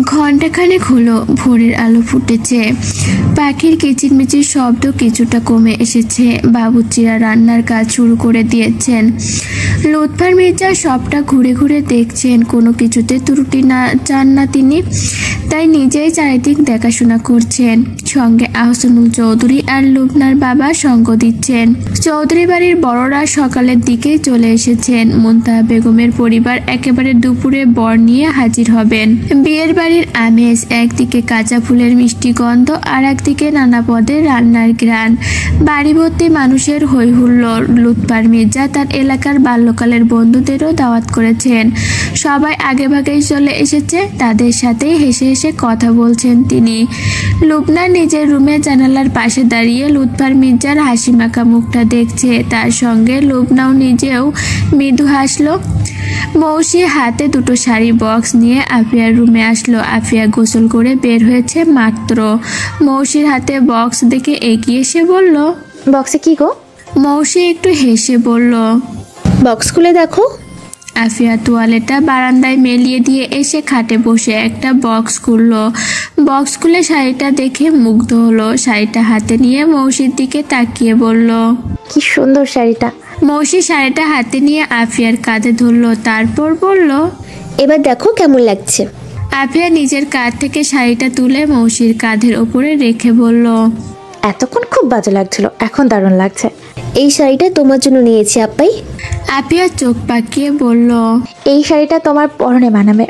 ঘণ্টাখানেক হলো ভোরের আলো ফুটেছে। পাখির কিচিরমিচির শব্দ কিছুটা কমে এসেছে। বাবুর্চিরা রান্নার কাজ শুরু করে দিয়েছেন। লুৎফর মির্জা সবটা ঘুরে ঘুরে দেখছেন, কোনো কিছুতে ত্রুটি না চান না তিনি, তাই নিজেই চারিদিক দেখাশোনা করছেন। সঙ্গে আহসানুল চৌধুরী আর লুবনার বাবা সঙ্গ দিচ্ছেন। চৌধুরী বাড়ির বড়রা সকালের দিকেই চলে এসেছেন। মুনতাহা বেগমের পরিবার একেবারে দুপুরে বর নিয়ে হাজির হবেন। বিয়ের বাড়ির আমেজ, একদিকে কাঁচা ফুলের মিষ্টি গন্ধ আর একদিকে নানা পদের রান্নার ঘ্রাণ। বাড়ি ভর্তি মানুষের হৈ হুল্লোড়। লুৎফর মির্জা তার এলাকার বাল্যকালের বন্ধুদেরও দাওয়াত করেছেন। সবাই আগেভাগেই চলে এসেছে, তাদের সাথেই হেসে হেসে কথা বলছেন তিনি। লুবনা নিজের রুমে জানালার পাশে দাঁড়িয়ে লুৎফর মির্জার হাসি মাখা মুখটা দেখছে। তার সঙ্গে লুবনাও নিজেও মৃদু হাসলো। মৌসি হাতে দুটো শাড়ি বক্স নিয়ে আফিয়ার রুমে আসলো। আফিয়া গোসল করে বের হয়েছে মাত্র। মৌসির হাতে বক্স দেখে এগিয়ে এসে বলল, বক্সে কি গো? মৌসি একটু হেসে বলল, বক্স খুলে দেখো। আফিয়া তোয়ালেটা বারান্দায় মেলিয়ে দিয়ে এসে খাটে বসে একটা বক্স খুললো। বক্স খুলে শাড়িটা দেখে মুগ্ধ হলো। শাড়িটা হাতে নিয়ে মৌসির দিকে তাকিয়ে বলল, কি সুন্দর শাড়িটা। মৌসি শাড়িটা হাতে নিয়ে আফিয়ার কাঁধে ধরলো, তারপর বলল, এবার দেখো কেমন লাগছে। আফিয়া নিজের কাঁধ থেকে শাড়িটা তুলে মৌসির কাঁধের ওপরে রেখে বলল, এতক্ষণ খুব বাজে লাগছিল, এখন দারুণ লাগছে। এই শাড়িটা তোমার জন্য নিয়েছি আপ্পাই। আফিয়া চোখ পাকিয়ে বলল, এই শাড়িটা তোমার পরনে মানাবে,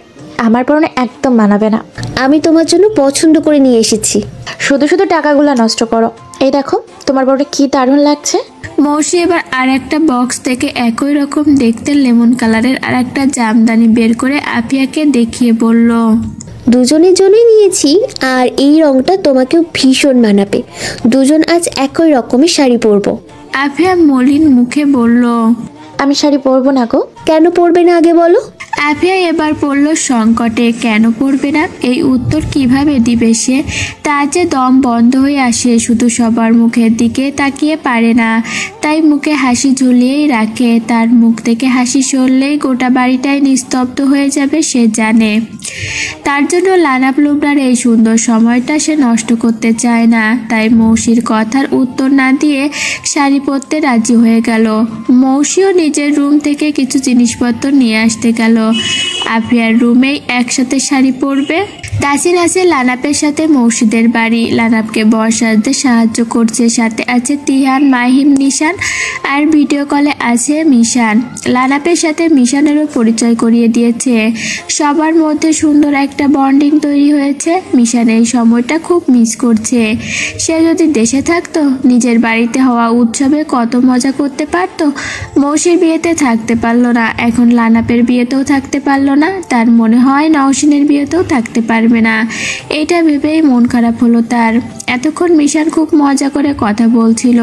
আমার পরনে একদম মানাবে না। আমি তোমার জন্য পছন্দ করে নিয়ে এসেছি। শুধু শুধু টাকাগুলো নষ্ট করো। এই দেখো তোমার পরনে কি দারুণ লাগছে। মৌসি এবার আর একটা বক্স থেকে একই রকম দেখতে লেমন কালারের আর একটা জামদানি বের করে আফিয়াকে দেখিয়ে বলল, দুজনের জন্যই নিয়েছি, আর এই রংটা তোমাকেও ভীষণ মানাবে। দুজন আজ একই রকমের শাড়ি পরবো। আফিয়া মলিন মুখে বলল, আমি শাড়ি পরবো না গো। কেন পরবে না আগে বলো। আফিয়া এবার পড়ল সংকটে। কেন পড়বে না, এই উত্তর কিভাবে দিবে সে? তার যে দম বন্ধ হয়ে আসে, শুধু সবার মুখের দিকে তাকিয়ে পারে না, তাই মুখে হাসি ঝুলিয়েই রাখে। তার মুখ থেকে হাসি সরলেই গোটা বাড়িটাই নিস্তব্ধ হয়ে যাবে সে জানে। তার জন্য লানাপ লুবনার এই সুন্দর সময়টা সে নষ্ট করতে চায় না। তাই মৌসির কথার উত্তর না দিয়ে শাড়ি পরতে রাজি হয়ে গেল। মৌসিও নিজের রুম থেকে কিছু জিনিসপত্র নিয়ে আসতে গেল। আফিয়ার রুমেই একসাথে শাড়ি পরবে। তাসিন আছে লানাপের সাথে মৌসিদের বাড়ি। লানাপকে বর সাজতে সাহায্য করছে। সাথে আছে তিহান, মাহিম, নিশান আর ভিডিও কলে আছে মিশান। লানাপের সাথে মিশানেরও পরিচয় করিয়ে দিয়েছে। সবার মধ্যে সুন্দর একটা বন্ডিং তৈরি হয়েছে। মিশান এই সময়টা খুব মিস করছে। সে যদি দেশে থাকতো, নিজের বাড়িতে হওয়া উৎসবে কত মজা করতে পারত। মৌসির বিয়েতে থাকতে পারলো না, এখন লানাপের বিয়েতেও থাকতে পারলো না। তার মনে হয় নওশিনের বিয়েতেও থাকতে পারবে না। এটা ভেবেই মন খারাপ হলো তার। এতক্ষণ মিশান খুব মজা করে কথা বলছিল।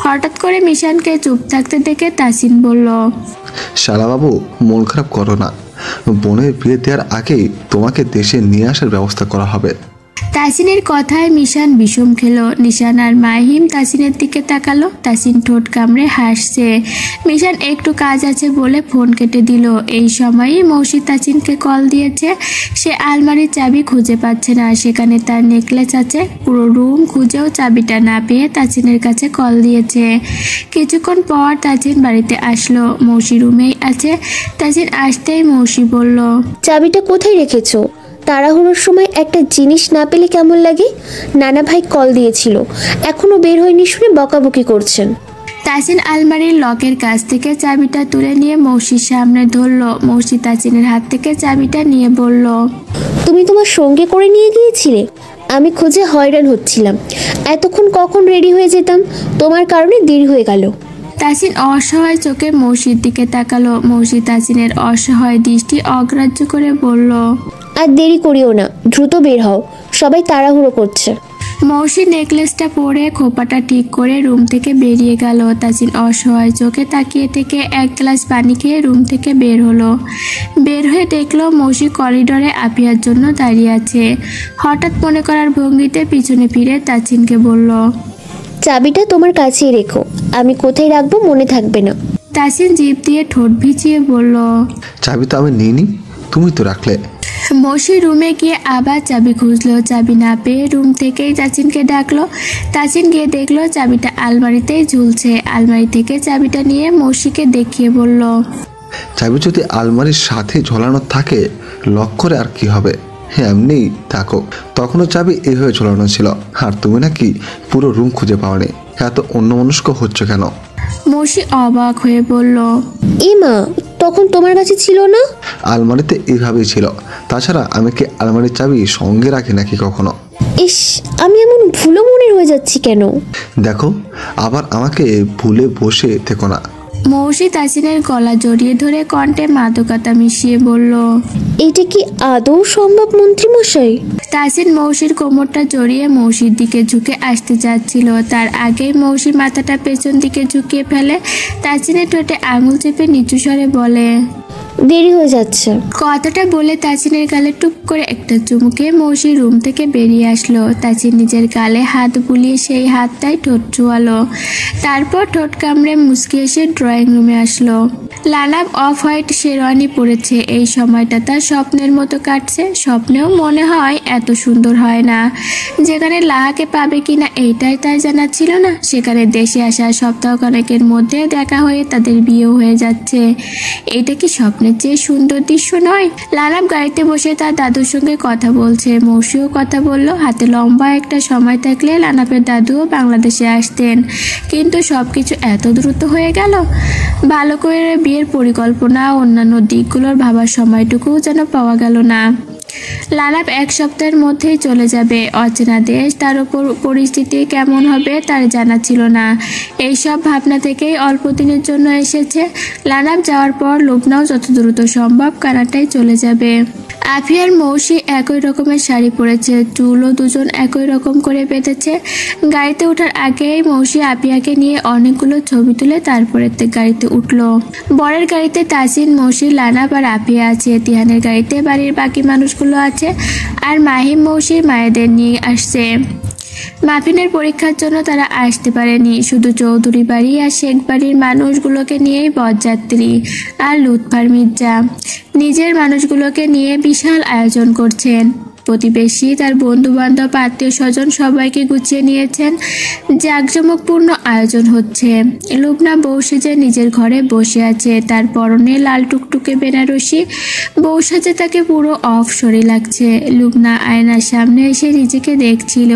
হঠাৎ করে মিশানকে চুপ থাকতে দেখে তাসিন বলল, শালা বাবু, মন খারাপ করো না। বোনের বিয়ে দেওয়ার আগেই তোমাকে দেশে নিয়ে আসার ব্যবস্থা করা হবে। তাসিনের কথায় মিশান বিষম খেল। নিশান আর মাহিম তাসিনের দিকে তাকালো। তাসিন ঠোঁট কামড়ে হাসছে। মিশান একটু কাজ আছে বলে ফোন কেটে দিল। এই সময়ই মৌসি তাসিনকে কল দিয়েছে। সে আলমারির চাবি খুঁজে পাচ্ছে না, সেখানে তার নেকলেস আছে। পুরো রুম খুঁজেও চাবিটা না পেয়ে তাসিনের কাছে কল দিয়েছে। কিছুক্ষণ পর তাসিন বাড়িতে আসলো। মৌসি রুমেই আছে। তাসিন আসতেই মৌসি বলল, চাবিটা কোথায় রেখেছো? তাড়াহুড়োর সময় একটা জিনিস না পেলে কেমন লাগে? নানা ভাই কল দিয়েছিল, এখনো বের হয়নি শুনে বকাবকি করছেন। তাসিন আলমারির লকের কাছ থেকে চাবিটা তুলে নিয়ে মৌসির সামনে ধরলো। মৌসি তাসিনের হাত থেকে চাবিটা নিয়ে বলল, তুমি তোমার সঙ্গে করে নিয়ে গিয়েছিলে? আমি খুঁজে হয়রান হচ্ছিলাম। এতক্ষণ কখন রেডি হয়ে যেতাম, তোমার কারণে দেরি হয়ে গেল। তাসিন অসহায় চোখে মৌসির দিকে তাকালো। মৌসি তাসিনের অসহায় দৃষ্টি অগ্রাহ্য করে বলল, আর দেরি করিও না, দ্রুত বের হও, সবাই তাড়াহুড়ো করছে। মৌসি নেকলেসটা পরে খোপাটা ঠিক করে রুম থেকে বেরিয়ে গেল। তাসিন অসহায় চোখে তাকিয়ে থেকে এক গ্লাস পানি খেয়ে রুম থেকে বের হলো। বের হয়ে দেখলো মৌসি করিডোরে আফিয়ার জন্য দাঁড়িয়ে আছে। হঠাৎ মনে করার ভঙ্গিতে পিছনে ফিরে তাসিনকে বলল, চাবিটা তোমার কাছেই রেখো, আমি কোথায় রাখবো মনে থাকবে না। তাসিন জিভ দিয়ে ঠোঁট ভিজিয়ে বলল, চাবি তো আমি নিইনি, তুমি তো রাখলে। মৌসি রুমে গিয়ে আবার চাবি খুঁজলো, চাবি না পেয়ে রুম থেকেই তাসিনকে ডাকলো। তাসিন গিয়ে দেখলো চাবিটা আলমারিতেই ঝুলছে। আলমারি থেকে চাবিটা নিয়ে মৌসিকে দেখিয়ে বলল, চাবি যদি আলমারির সাথে ঝোলানো থাকে লক করে আর কি হবে, এমনি থাকো। তখনও চাবি এইভাবে ঝোলানো ছিল, আর তুমি নাকি পুরো রুম খুঁজে পাওনি, এত অন্যমনস্ক হচ্ছে কেন? মৌসি অবাক হয়ে বলল, মা, তখন তোমার কাছে ছিল না? আলমারিতে এইভাবেই ছিল, তাছাড়া আমি কি আলমারির চাবি সঙ্গে রাখি নাকি কখনো? ইস, আমি এমন ভুলো মনের হয়ে যাচ্ছি কেন? দেখো, আবার আমাকে ভুলে বসে থেকো না। মৌসি তাসিনের গলা জড়িয়ে ধরে কণ্ঠে মাদকতা মিশিয়ে বলল, এইটা কি আদৌ সম্ভব মন্ত্রীমশাই? তাসিন মৌসির কোমরটা জড়িয়ে মৌসির দিকে ঝুঁকে আসতে যাচ্ছিল, তার আগেই মৌসি মাথাটা পেছন দিকে ঝুঁকিয়ে ফেলে। তাসিনের ঠোঁটে আঙুল চেপে নিচু স্বরে বলে, দেরি হয়ে যাচ্ছে। কথাটা বলে তাসিনের গালে টুপ করে একটা চুমুকে মৌসি রুম থেকে বেরিয়ে আসলো। তাসিন নিজের গালে হাত বুলিয়ে সেই হাতটাই ঠোঁট চুয়ালো, তারপর ঠোঁট কামড়ে মুচকি এসে ড্রয়িং রুমে আসলো। লানাব অফ হোয়াইট শেরওয়ানি পরেছে। এই সময়টা তার স্বপ্নের মতো কাটছে। স্বপ্নেও মনে হয় এত সুন্দর হয় না। যেখানে লাহাকে পাবে কিনা এইটাই তার জানা ছিল না, সেখানে দেশে আসা সপ্তাহখানেকের মধ্যে দেখা হয়ে তাদের বিয়েও হয়ে যাচ্ছে। এইটা কি স্বপ্নের চেয়ে সুন্দর দৃশ্য নয়? লানাব গাড়িতে বসে তার দাদুর সঙ্গে কথা বলছে। মৌসিও কথা বলল। হাতে লম্বা একটা সময় থাকলে লানাবের দাদুও বাংলাদেশে আসতেন, কিন্তু সবকিছু এত দ্রুত হয়ে গেল। ভালো করে বিয়ের পরিকল্পনা, অন্যান্য দিকগুলোর ভাবার সময়টুকুও যেন পাওয়া গেল না। লানাব এক সপ্তাহের মধ্যেই চলে যাবে। অচেনা দেশ, তার উপর পরিস্থিতি কেমন হবে তার জানা ছিল না। এইসব ভাবনা থেকেই অল্প দিনের জন্য এসেছে। লানাব যাওয়ার পর লুবনাও যত দ্রুত সম্ভব কানাডায় চলে যাবে। আফিয়ার মৌসি একই রকমের শাড়ি পরেছে, চুলও দুজন একই রকম করে বেঁধেছে। গাড়িতে ওঠার আগেই মৌসি আফিয়াকে নিয়ে অনেকগুলো ছবি তুলে তারপরে গাড়িতে উঠলো। বরের গাড়িতে তাসিন, মৌসি, লানাব আর আফিয়া আছে। তিহানের গাড়িতে বাড়ির বাকি মানুষগুলো আছে, আর মাহিম মৌসির মায়েদের নিয়ে আসছে। মাফিনের পরীক্ষার জন্য তারা আসতে পারেনি। শুধু চৌধুরী বাড়ি আর শেখ বাড়ির মানুষগুলোকে নিয়েই বরযাত্রী। আর লুৎফার মির্জা নিজের মানুষগুলোকে নিয়ে বিশাল আয়োজন করছেন। প্রতিবেশী, তার বন্ধু বান্ধব, আত্মীয় স্বজন সবাইকে গুছিয়ে নিয়েছেন। জাঁকজমকপূর্ণ আয়োজন হচ্ছে। লুবনা বউ সেজে নিজের ঘরে বসে আছে। তার পরনে লাল টুকটুকে বেনারসি। বউ সাজে তাকে পুরো অফসরি লাগছে। লুবনা আয়নার সামনে এসে নিজেকে দেখছিল।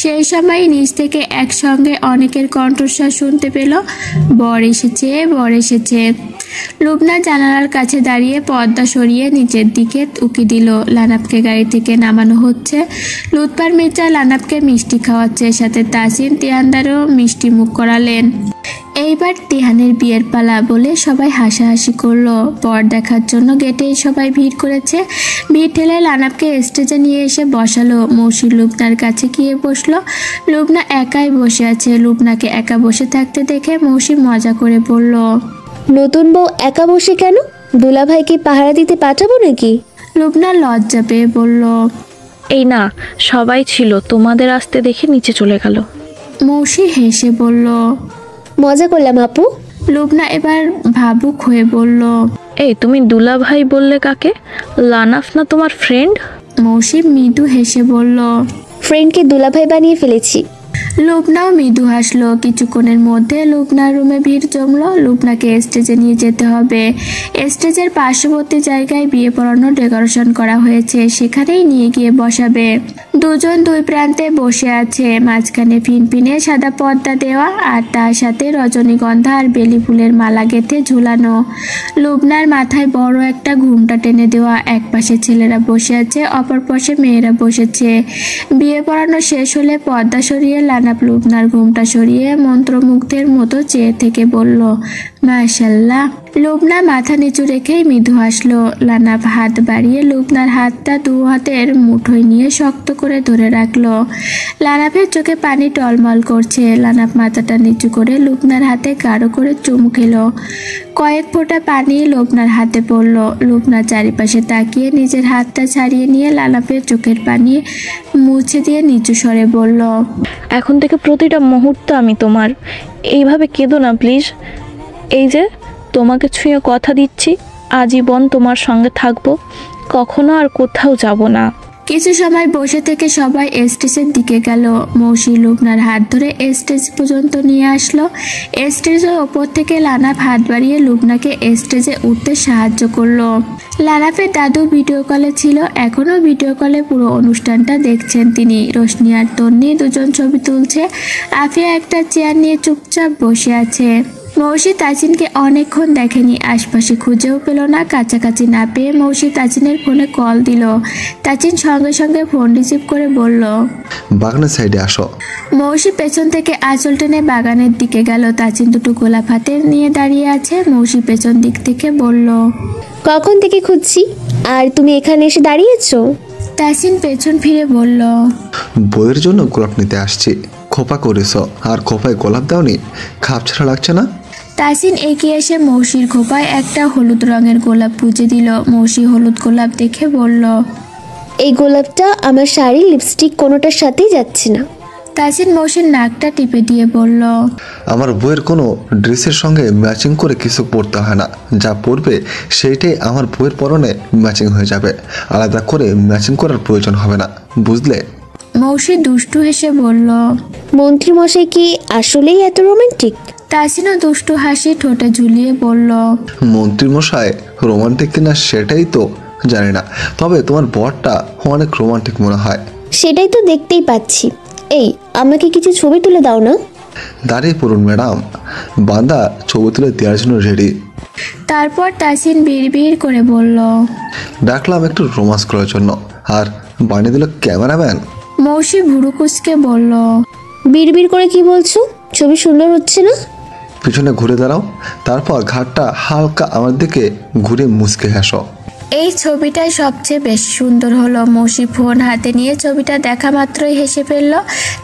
সেই সময় নিচ থেকে একসঙ্গে অনেকের কণ্ঠস্বর শুনতে পেল, বর এসেছে, বর এসেছে। লুবনা জানালার কাছে দাঁড়িয়ে পর্দা সরিয়ে নিচের দিকে উকি দিল। লানাবকে গাড়ি থেকে নামানো হচ্ছে। লুৎফার মির্জা লানাবকে মিষ্টি খাওয়াচ্ছে, সাথে তাসিন তিহানদারও মিষ্টি মুখ করালেন। এইবার তিহানের বিয়ের পালা বলে সবাই হাসাহাসি করলো। বর দেখার জন্য গেটে সবাই ভিড় করেছে। ভিড় ঠেলে লানাবকে স্টেজে নিয়ে এসে বসালো। মৌসি লুবনার কাছে গিয়ে বসলো। লুবনা একাই বসে আছে। লুবনাকে একা বসে থাকতে দেখে মৌসি মজা করে বলল, নতুন বউ একা বসে কেন? দুলাভাইকে পাহারা দিতে পাঠাবো নাকি? লুবনা লজ্জা পেয়ে বলল, এই না, সবাই ছিল, তোমাদের আসতে দেখে নিচে চলে গেল। মৌসি হেসে বলল। মজা করলাম আপু। লুবনা এবার ভাবুক হয়ে বলল, এই তুমি দুলাভাই বললে কাকে? লানাফ না তোমার ফ্রেন্ড? মৌসি মৃদু হেসে বলল। ফ্রেন্ডকে দুলাভাই বানিয়ে ফেলেছি। লুবনাও মৃদু হাসলো। কিছুক্ষণের মধ্যে লুবনার রুমে ভিড় জমলো। লুবনাকে স্টেজে নিয়ে যেতে হবে। স্টেজের পার্শ্ববর্তী জায়গায় বিয়ে পড়ানো ডেকোরেশন করা হয়েছে, সেখানেই নিয়ে গিয়ে বসাবে। দুজন দুই প্রান্তে বসে আছে। মাঝখানে ফিনফিনে সাদা পর্দা দেওয়া, আর তার সাথে রজনীগন্ধা আর বেলি ফুলের মালা গেঁথে ঝুলানো। লুবনার মাথায় বড় একটা ঘুমটা টেনে দেওয়া। এক পাশে ছেলেরা বসে আছে, অপর পাশে মেয়েরা বসেছে। বিয়ে পড়ানো শেষ হলে পর্দা সরিয়ে লানাব লুবনার ঘুমটা সরিয়ে মন্ত্রমুগ্ধের মতো চেয়ে থেকে বলল, মাশাল্লাহ। লুবনা মাথা নিচু রেখেই মৃদু হাসলো। লানাব হাত বাড়িয়ে লুবনার হাতটা দু হাতের মুঠোয় নিয়ে শক্ত করে ধরে রাখলো। লানাবের চোখে পানি টলমল করছে। লানাব মাথাটা নিচু করে লুবনার হাতে গাঢ় করে চুমু খেলো। কয়েক ফোঁটা পানি লুবনার হাতে পড়ল। লুবনা চারিপাশে তাকিয়ে নিজের হাতটা ছাড়িয়ে নিয়ে লানাবের চোখের পানি মুছে দিয়ে নিচু স্বরে বলল, এখন থেকে প্রতিটা মুহূর্ত আমি তোমার। এইভাবে কেঁদো না প্লিজ। এই যে তোমাকে ছুঁয়ে কথা দিচ্ছি, আজীবন তোমার সঙ্গে থাকবো। কখনো আর কোথাও যাব না। কিছু সময় বসে থেকে সবাই স্টেজের দিকে গেল। মৌসি লুবনার হাত ধরে স্টেজ পর্যন্ত নিয়ে আসলো। স্টেজের ওপর থেকে লানাফ হাত বাড়িয়ে লুবনাকে স্টেজে উঠতে সাহায্য করলো। লানাফের দাদু ভিডিও কলে ছিল, এখনও ভিডিও কলে পুরো অনুষ্ঠানটা দেখছেন তিনি। রোশনি আর তন্নি দুজন ছবি তুলছে। আফিয়া একটা চেয়ার নিয়ে চুপচাপ বসে আছে। মৌসি তাজিনকে অনেকক্ষণ দেখেনি, আশপাশে খুঁজেও পেল না। কাছাকাছি না পেয়ে মৌসি তাজিনের ফোনে কল দিল। তাজিন সঙ্গে সঙ্গে ফোন রিসিভ করে বলল, বাগানের সাইডে আসো। মৌসি পেছন থেকে আঁচল টেনে বাগানের দিকে গেল। তাজিন দুটো গোলাপ হাতে নিয়ে দাঁড়িয়ে আছে। মৌসি পেছন দিক থেকে বলল, কখন থেকে খুঁজছি, আর তুমি এখানে এসে দাঁড়িয়েছো? তাজিন পেছন ফিরে বলল, বইয়ের জন্য গোলাপ নিতে আসছি। খোপা করেছ, আর খোপায় গোলাপ দাওনি? খাপ ছাড়া লাগছে না? তাজিন এগিয়ে এসে মৌসির খোপায় একটা হলুদ রঙের গোলাপ পুজে দিল। মৌসি হলুদ গোলাপ দেখে বলল, এই গোলাপটা আমার শাড়ি লিপস্টিক কোনোটার সাথেই যাচ্ছে না। তাজিন মৌসির নাকটা টিপে দিয়ে বলল, আমার বইয়ের কোনো ড্রেসের সঙ্গে ম্যাচিং করে কিছু পরতে হয় না। যা পরবে সেইটাই আমার বইয়ের পরনে ম্যাচিং হয়ে যাবে। আলাদা করে ম্যাচিং করার প্রয়োজন হবে না, বুঝলে? মৌসি দুষ্টু হেসে বলল। মন্ত্রী মশাই কি আসলেই এত রোমান্টিক? তাজিনও দুষ্টু হাসি ঠোঁটে ঝুলিয়ে বলল, মন্ত্রীমশাই রোমান্টিক কিনা সেটাই তো জানি না, তবে তোমার বরটা অনেক রোমান্টিক মনে হয়। সেটাই তো দেখতেই পাচ্ছি। এই, আমাকে কিছু ছবি তুলে দাও না। দাঁড়িয়ে পড়ুন ম্যাডাম, বান্দা ছবি তুলে দেওয়ার জন্য রেডি। তারপর তাজিন বিড়বিড় করে বলল, ডাকলাম একটু রোমান্স করার জন্য, আর বানিয়ে দিল ক্যামেরাম্যান। মৌসি ভুরু কুচকে বলল, বিড়বিড় করে কি বলছো? ছবি সুন্দর হচ্ছে না? পিছনে ঘুরে দাঁড়াও, তারপর ঘাটটা হালকা আমার দিকে ঘুরে মুচকে হাসো। এই ছবিটাই সবচেয়ে বেশি সুন্দর হলো। মৌসি ফোন হাতে নিয়ে ছবিটা দেখা মাত্রই হেসে ফেলল।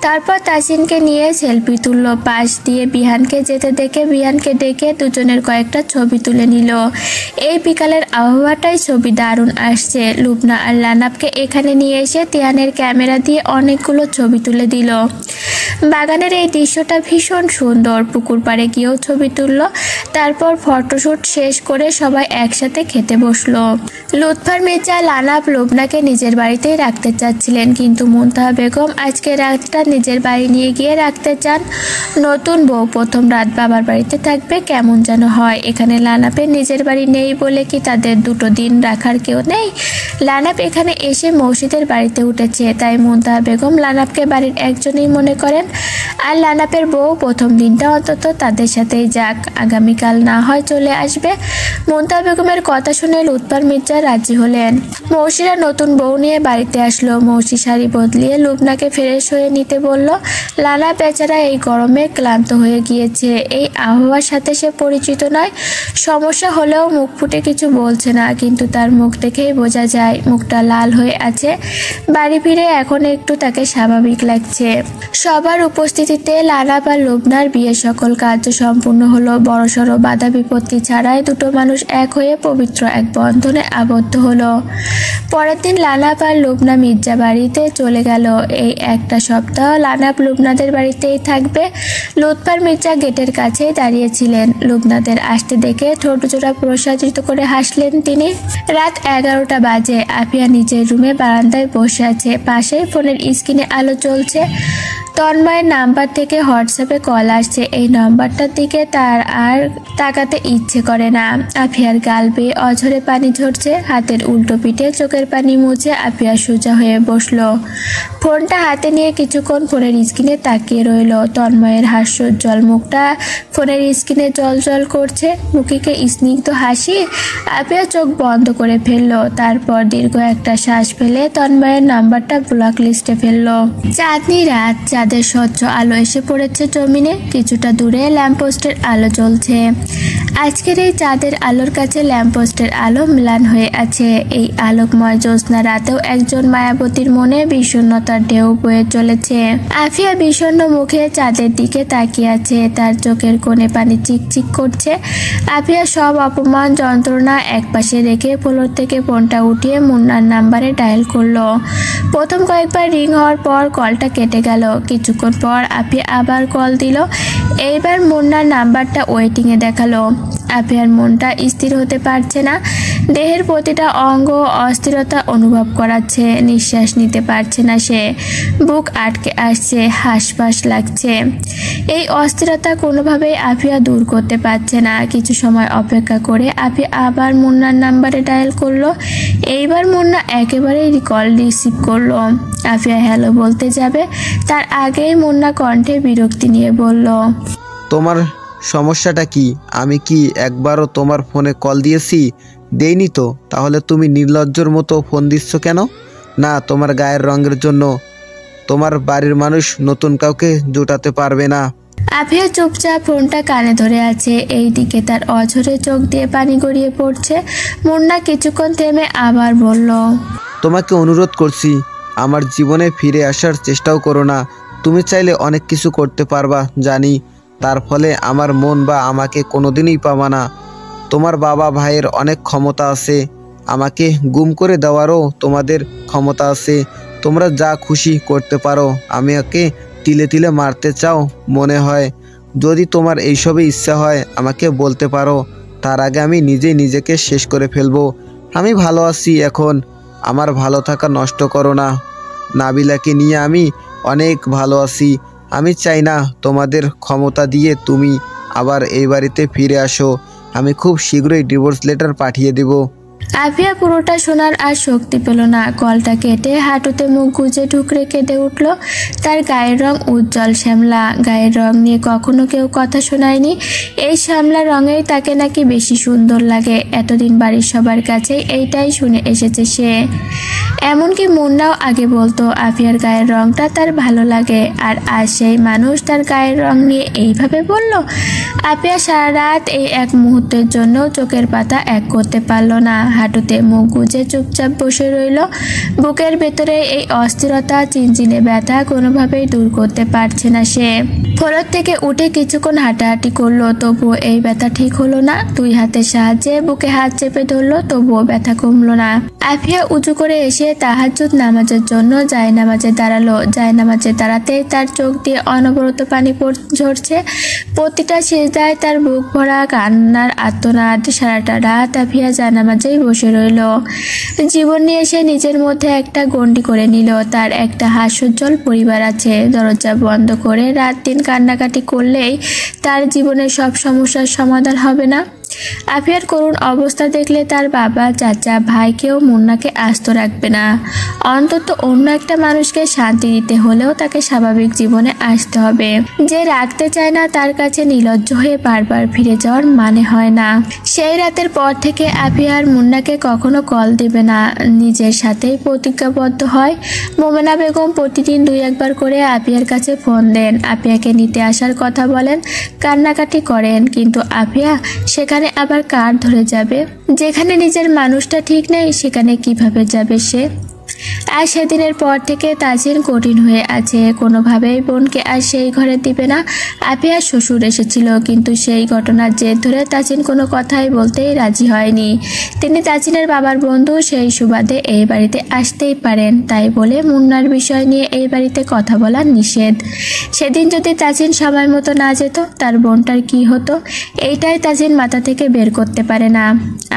তারপর তাজিনকে নিয়ে সেলফি তুলল। পাশ দিয়ে বিহানকে যেতে দেখে বিহানকে ডেকে দুজনের কয়েকটা ছবি তুলে নিল। এই বিকালের আবহাওয়াটাই ছবি দারুণ আসছে। লুবনা আর লানাফকে এখানে নিয়ে এসে তিহানের ক্যামেরা দিয়ে অনেকগুলো ছবি তুলে দিল। বাগানের এই দৃশ্যটা ভীষণ সুন্দর। পুকুর পাড়ে গিয়েও ছবি তুলল। তারপর ফটোশ্যুট শেষ করে সবাই একসাথে খেতে বসলো। লুৎফার মির্জা লানাফ লুবনাকে নিজের বাড়িতেই রাখতে চাচ্ছিলেন, কিন্তু মুনতাহা বেগম আজকে রাতটা নিজের বাড়ি নিয়ে গিয়ে রাখতে চান। নতুন বউ প্রথম রাত বাবার বাড়িতে থাকবে, কেমন যেন হয়। এখানে লানাফের নিজের বাড়ি নেই বলে কি তাদের দুটো দিন রাখার কেউ নেই? লানাফ এখানে এসে মৌসিদের বাড়িতে উঠেছে, তাই মুনতাহা বেগম লানাফকে বাড়ির একজনই মনে করেন। আর লানাফের বউ প্রথম দিনটা অন্তত তাদের সাথেই যাক, আগামীকাল না হয় চলে আসবে। মুনতাহা বেগমের কথা শুনে লুৎফার মির্জা রাজি হলেন। মৌসিরা নতুন বউ নিয়ে বাড়িতে আসলো। মৌসি শাড়ি বদলিয়ে লুবনাকে ফ্রেশ হয়ে নিতে বলল। লানা বেচারা এই গরমে ক্লান্ত হয়ে গিয়েছে। এই আবহাওয়ার সাথে সে পরিচিত নয়। সমস্যা হলেও মুখ ফুটে কিছু বলছে না, কিন্তু তার মুখ দেখেই বোঝা যায় মুখটা লাল হয়ে আছে। বাড়ি ফিরে এখন একটু তাকে স্বাভাবিক লাগছে। সবার উপস্থিতিতে লানা বা লুবনার বিয়ের সকল কার্য সম্পূর্ণ হলো। বড়সড় বাধা বিপত্তি ছাড়াই দুটো মানুষ এক হয়ে পবিত্র এক বন্ধনে আবদ্ধ হলো। পরের দিন লানাফ আর লুবনা মির্জা বাড়িতে চলে গেল। এই একটা সপ্তাহ লানাফ লুবনাদের বাড়িতেই থাকবে। লুৎফার মির্জা গেটের কাছেই দাঁড়িয়েছিলেন। লুবনাদের আসতে দেখে ঠোঁট জোড়া প্রসারিত করে হাসলেন তিনি। রাত 11টা বাজে। আফিয়া নিজের রুমে বারান্দায় বসে আছে। পাশেই ফোনের স্ক্রিনে আলো জ্বলছে। তন্ময়ের নাম্বার থেকে হোয়াটসঅ্যাপে কল আসছে। এই নাম্বারটার দিকে তার আর তাকাতে ইচ্ছে করে না। আফিয়ার গাল বেয়ে অঝরে পানি ঝরছে। হাতের উল্টো পিঠে চোখের পানি মুছে আফিয়া সোজা হয়ে বসলো। ফোনটা হাতে নিয়ে কিছুক্ষণ ফোনের স্ক্রিনে তাকিয়ে রইল। তন্ময়ের হাস্যোজ্জ্বল মুখটা ফোনের স্ক্রিনে জল করছে। মুখিকে স্নিগ্ধ হাসি। আফিয়া চোখ বন্ধ করে ফেললো। তারপর দীর্ঘ একটা শ্বাস ফেলে তন্ময়ের নাম্বারটা ব্লক লিস্টে ফেললো। চাঁদনি রাত, চাঁদের স্বচ্ছ আলো এসে পড়েছে জমিনে। কিছুটা দূরে ল্যাম্পপোস্টের আলো জ্বলছে। আজকের এই চাঁদের আলোর কাছে ল্যাম্পপোস্টের আলো ম্লান হয়ে আছে। এই আলোকময় জ্যোৎস্না রাতেও একজন মায়াবতীর মনে বিষণ্ণতার ঢেউ বয়ে চলেছে। আফিয়া বিষণ্ণ মুখে চাঁদের দিকে তাকিয়ে আছে। তার চোখের কোণে পানি চিকচিক করছে। আফিয়া সব অপমান যন্ত্রণা একপাশে রেখে ফ্লোর থেকে ফোনটা উঠিয়ে মুন্নার নাম্বারে ডায়াল করলো। প্রথম কয়েকবার রিং হওয়ার পর কলটা কেটে গেল। কিছুক্ষণ পর আফিয়া আবার কল দিল। এইবার মুন্নার নাম্বারটা ওয়েটিংয়ে দেখালো। আফিয়ার মনটা স্থির হতে পারছে না। দেহের প্রতিটা অঙ্গ অস্থিরতা অনুভব করাচ্ছে, নিঃশ্বাস নিতে পারছে না সে, বুক আটকে আসছে, হাঁসফাঁস লাগছে। এই অস্থিরতা কোনোভাবেই আফিয়া দূর করতে পারছে না। কিছু সময় অপেক্ষা করে আফিয়া আবার মুন্নার নাম্বারে ডায়াল করলো। এইবার মুন্না একেবারেই কল রিসিভ করলো। আফিয়া হ্যালো বলতে যাবে, তার আগেই মুন্না কণ্ঠে বিরক্তি নিয়ে বলল, তোমার সমস্যাটা কি? আমি কি একবারও তোমার ফোনে কল দিয়েছি? দেইনি তো, তাহলে তুমি নির্লজ্জর মতো ফোন দিচ্ছ কেন? না, তোমার গায়ের রঙের জন্য তোমার বাড়ির মানুষ নতুন কাউকে জোটাতে পারবে না। আফিয়া চুপচাপ ফোনটা কানে ধরে আছে। এই দিকে তার অঝরে চোখ দিয়ে পানি গড়িয়ে পড়ছে। মুন্না কিছুক্ষণ থেমে আবার বলল, তোমাকে অনুরোধ করছি, আমার জীবনে ফিরে আসার চেষ্টাও করো না। তুমি চাইলে অনেক কিছু করতে পারবা জানি, তার ফলে আমার মন বা আমাকে কোনোদিনই পাবা না। তোমার বাবা ভাইয়ের অনেক ক্ষমতা আছে, আমাকে গুম করে দেওয়ারও তোমাদের ক্ষমতা আছে। তোমরা যা খুশি করতে পারো। আমাকে তিলে তিলে মারতে চাও মনে হয়? যদি তোমার এইসবে ইচ্ছা হয় আমাকে বলতে পারো, তার আগে আমি নিজেই নিজেকে শেষ করে ফেলবো। আমি ভালো আছি এখন, আমার ভালো থাকা নষ্ট করো না। নাবিলাকে নিয়ে আমি অনেক ভালো আছি। আমি চাই না তোমাদের ক্ষমতা দিয়ে তুমি আবার এই বাড়িতে ফিরে আসো। আমি খুব শীঘ্রই ডিভোর্স লেটার পাঠিয়ে দেব। আফিয়া পুরোটা শোনার আর শক্তি পেল না। কলটা কেটে হাঁটুতে মুখ গুজে ঠুকরে কেঁদে উঠল। তার গায়ের রং উজ্জ্বল শ্যামলা। গায়ের রং নিয়ে কখনো কেউ কথা শোনায়নি। এই শ্যামলা রঙেই তাকে নাকি বেশি সুন্দর লাগে। এতদিন বাড়ির সবার কাছে এইটাই শুনে এসেছে সে। এমনকি মুন্নাও আগে বলতো আফিয়ার গায়ের রংটা তার ভালো লাগে, আর আজ সেই মানুষ তার গায়ের রং নিয়ে এইভাবে বলল। আফিয়া সারা রাত এই এক মুহূর্তের জন্য চোখের পাতা এক করতে পারল না। হাঁটুতে মুখ গুজে চুপচাপ বসে রইল। বুকের ভেতরে এই অস্থিরতা, চিনচিনে ব্যথা কোনোভাবেই দূর করতে পারছে না সে। ফ্লোর থেকে উঠে কিছুক্ষণ হাঁটাহাঁটি করলো, তবুও এই ব্যথা ঠিক হলো না। দুই হাতের সাহায্যে বুকে হাত চেপে ধরলো, তবুও ব্যথা কমলো না। আফিয়া উঁচু করে এসে তাহাজ্জুদ নামাজের জন্য জায়নামাজে দাঁড়ালো। জায়নামাজে দাঁড়াতেই তার চোখ দিয়ে অনবরত পানি ঝরছে। প্রতিটা সিজদায় তার বুক ভরা কান্নার আর্তনাদ। সারাটা রাত আফিয়া জায়নামাজেই বসে রইল। জীবন নিয়ে সে নিজের মধ্যে একটা গণ্ডি করে নিল। তার একটা হাস্যোজ্জ্বল পরিবার আছে। দরজা বন্ধ করে রাত দিন কান্নাকাটি করলেই তার জীবনের সব সমস্যার সমাধান হবে না। আফিয়ার করুণ অবস্থা দেখলে তার বাবা, চাচা, ভাই কেউ মুন্নাকে আস্ত রাখবে না। অন্তত অন্য একটা মানুষকে শান্তি দিতে হলেও তাকে স্বাভাবিক জীবনে আসতে হবে। যে রাখতে চায় না তার কাছে নির্লজ্জ হয়ে বারবার ফিরে যাওয়ার মানে হয় না। সেই রাতের পর থেকে আফিয়া আর মুন্নাকে কখনো কল দেবে না। নিজের সাথেই প্রতিজ্ঞাবদ্ধ হয়। মোমেনা বেগম প্রতিদিন 2-1 করে আফিয়ার কাছে ফোন দেন, আফিয়াকে নিতে আসার কথা বলেন, কান্নাকাটি করেন। কিন্তু আফিয়া সেখানে আবার কার ধরে যাবে? যেখানে নিজের মানুষটা ঠিক নেই সেখানে কিভাবে যাবে সে? আর সেদিনের পর থেকে তাজিন কঠিন হয়ে আছে। কোনোভাবেই বোনকে আর সেই ঘরে দিবে না। আফিয়ার শ্বশুর এসেছিল, কিন্তু সেই ঘটনার জের ধরে তাজিন কোনো কথাই বলতেই রাজি হয়নি। তিনি তাজিনের বাবার বন্ধু, সেই সুবাদে এই বাড়িতে আসতেই পারেন। তাই বলে মুন্নার বিষয় নিয়ে এই বাড়িতে কথা বলা নিষেধ। সেদিন যদি তাজিন সময় মতো না যেত তার বোনটার কি হতো, এইটাই তাজিন মাথা থেকে বের করতে পারে না।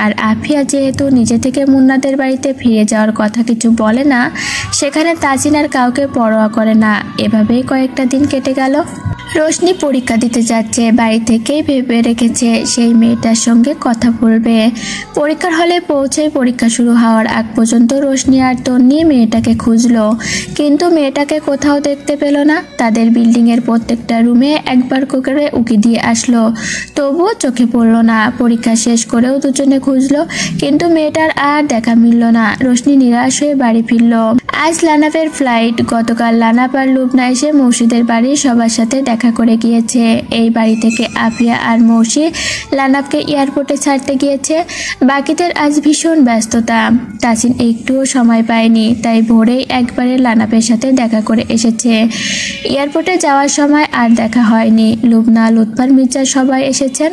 আর আফিয়া যেহেতু নিজে থেকে মুন্নাদের বাড়িতে ফিরে যাওয়ার কথা কিছু বলে না, সেখানে তাজিন আর কাউকে পরোয়া করে না। এভাবেই কয়েকটা দিন কেটে গেল। রোশনি পরীক্ষা দিতে যাচ্ছে। বাড়ি থেকেই ভেবে রেখেছে সেই মেয়েটার সঙ্গে কথা বলবে। পরীক্ষার হলে পৌঁছে পরীক্ষা শুরু হওয়ার আগ পর্যন্ত রোশনি আর তন্নি মেয়েটাকে খুঁজলো, কিন্তু মেয়েটাকে কোথাও দেখতে পেল না। তাদের বিল্ডিংয়ের প্রত্যেকটা রুমে একবার করে উকি দিয়ে আসলো, তবুও চোখে পড়লো না। পরীক্ষা শেষ করেও দুজনে খুঁজলো, কিন্তু মেয়েটার আর দেখা মিলল না। রোশনি নিরাশ হয়ে বাড়ি ফিরল। আজ লানাফের ফ্লাইট। গতকাল লানাফ আর লুবনা এসে মৌসিদের বাড়ি সবার সাথে দেখা করে গিয়েছে। এই বাড়ি থেকে আফিয়া আর মৌসি লানাফকে এয়ারপোর্টে ছাড়তে গিয়েছে। বাকিদের আজ ভীষণ ব্যস্ততা। তাজিন একটুও সময় পায়নি, তাই ভোরেই একবারে লানাফের সাথে দেখা করে এসেছে। এয়ারপোর্টে যাওয়ার সময় আর দেখা হয়নি। লুবনা, লুৎফার, মির্জা সবাই এসেছেন।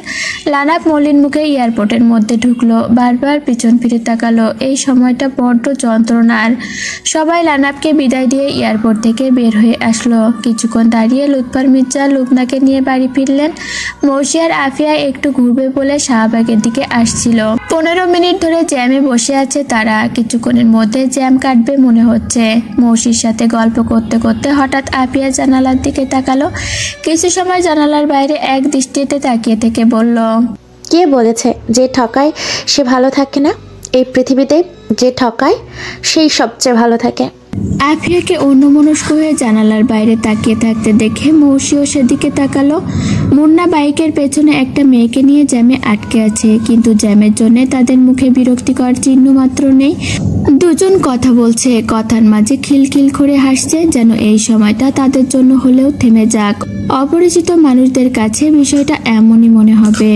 লানাফ মলিন মুখে এয়ারপোর্টের মধ্যে ঢুকলো, বারবার পিছন ফিরে তাকালো। এই সময়টা বড্ড যন্ত্রণার। সবাই লানাবকে বিদায় দিয়ে এয়ারপোর্ট থেকে বের হয়ে আসলো। কিছুক্ষণ দাঁড়িয়ে লুৎফর মির্জা লুবনাকে নিয়ে বাড়ি ফিরলেন। মৌসি আর আফিয়া একটু ঘুরবে বলে শাহবাগের দিকে আসছিল। 15 মিনিট ধরে জ্যামে বসে আছে তারা। কিছুক্ষণের মধ্যে জ্যাম কাটবে মনে হচ্ছে। মৌসির সাথে গল্প করতে করতে হঠাৎ আফিয়া জানালার দিকে তাকালো। কিছু সময় জানালার বাইরে এক দৃষ্টিতে তাকিয়ে থেকে বলল, কে বলেছে যে ঠকায় সে ভালো থাকে না? এই পৃথিবীতে যে ঠকায় সেই সবচেয়ে ভালো থাকে। আফিয়াকে অন্যমনস্ক হয়ে জানালার বাইরে তাকিয়ে থাকতে দেখে মৌসিও সেদিকে তাকালো। মুন্না বাইকের পেছনে একটা মেয়েকে নিয়ে জ্যামে আটকে আছে, কিন্তু জ্যামের জন্য তাদের মুখে বিরক্তিকর চিহ্ন মাত্র নেই। দুজন কথা বলছে, কথার মাঝে খিলখিল করে হাসছে, যেন এই সময়টা তাদের জন্য হলেও থেমে যাক। অপরিচিত মানুষদের কাছে বিষয়টা এমনই মনে হবে।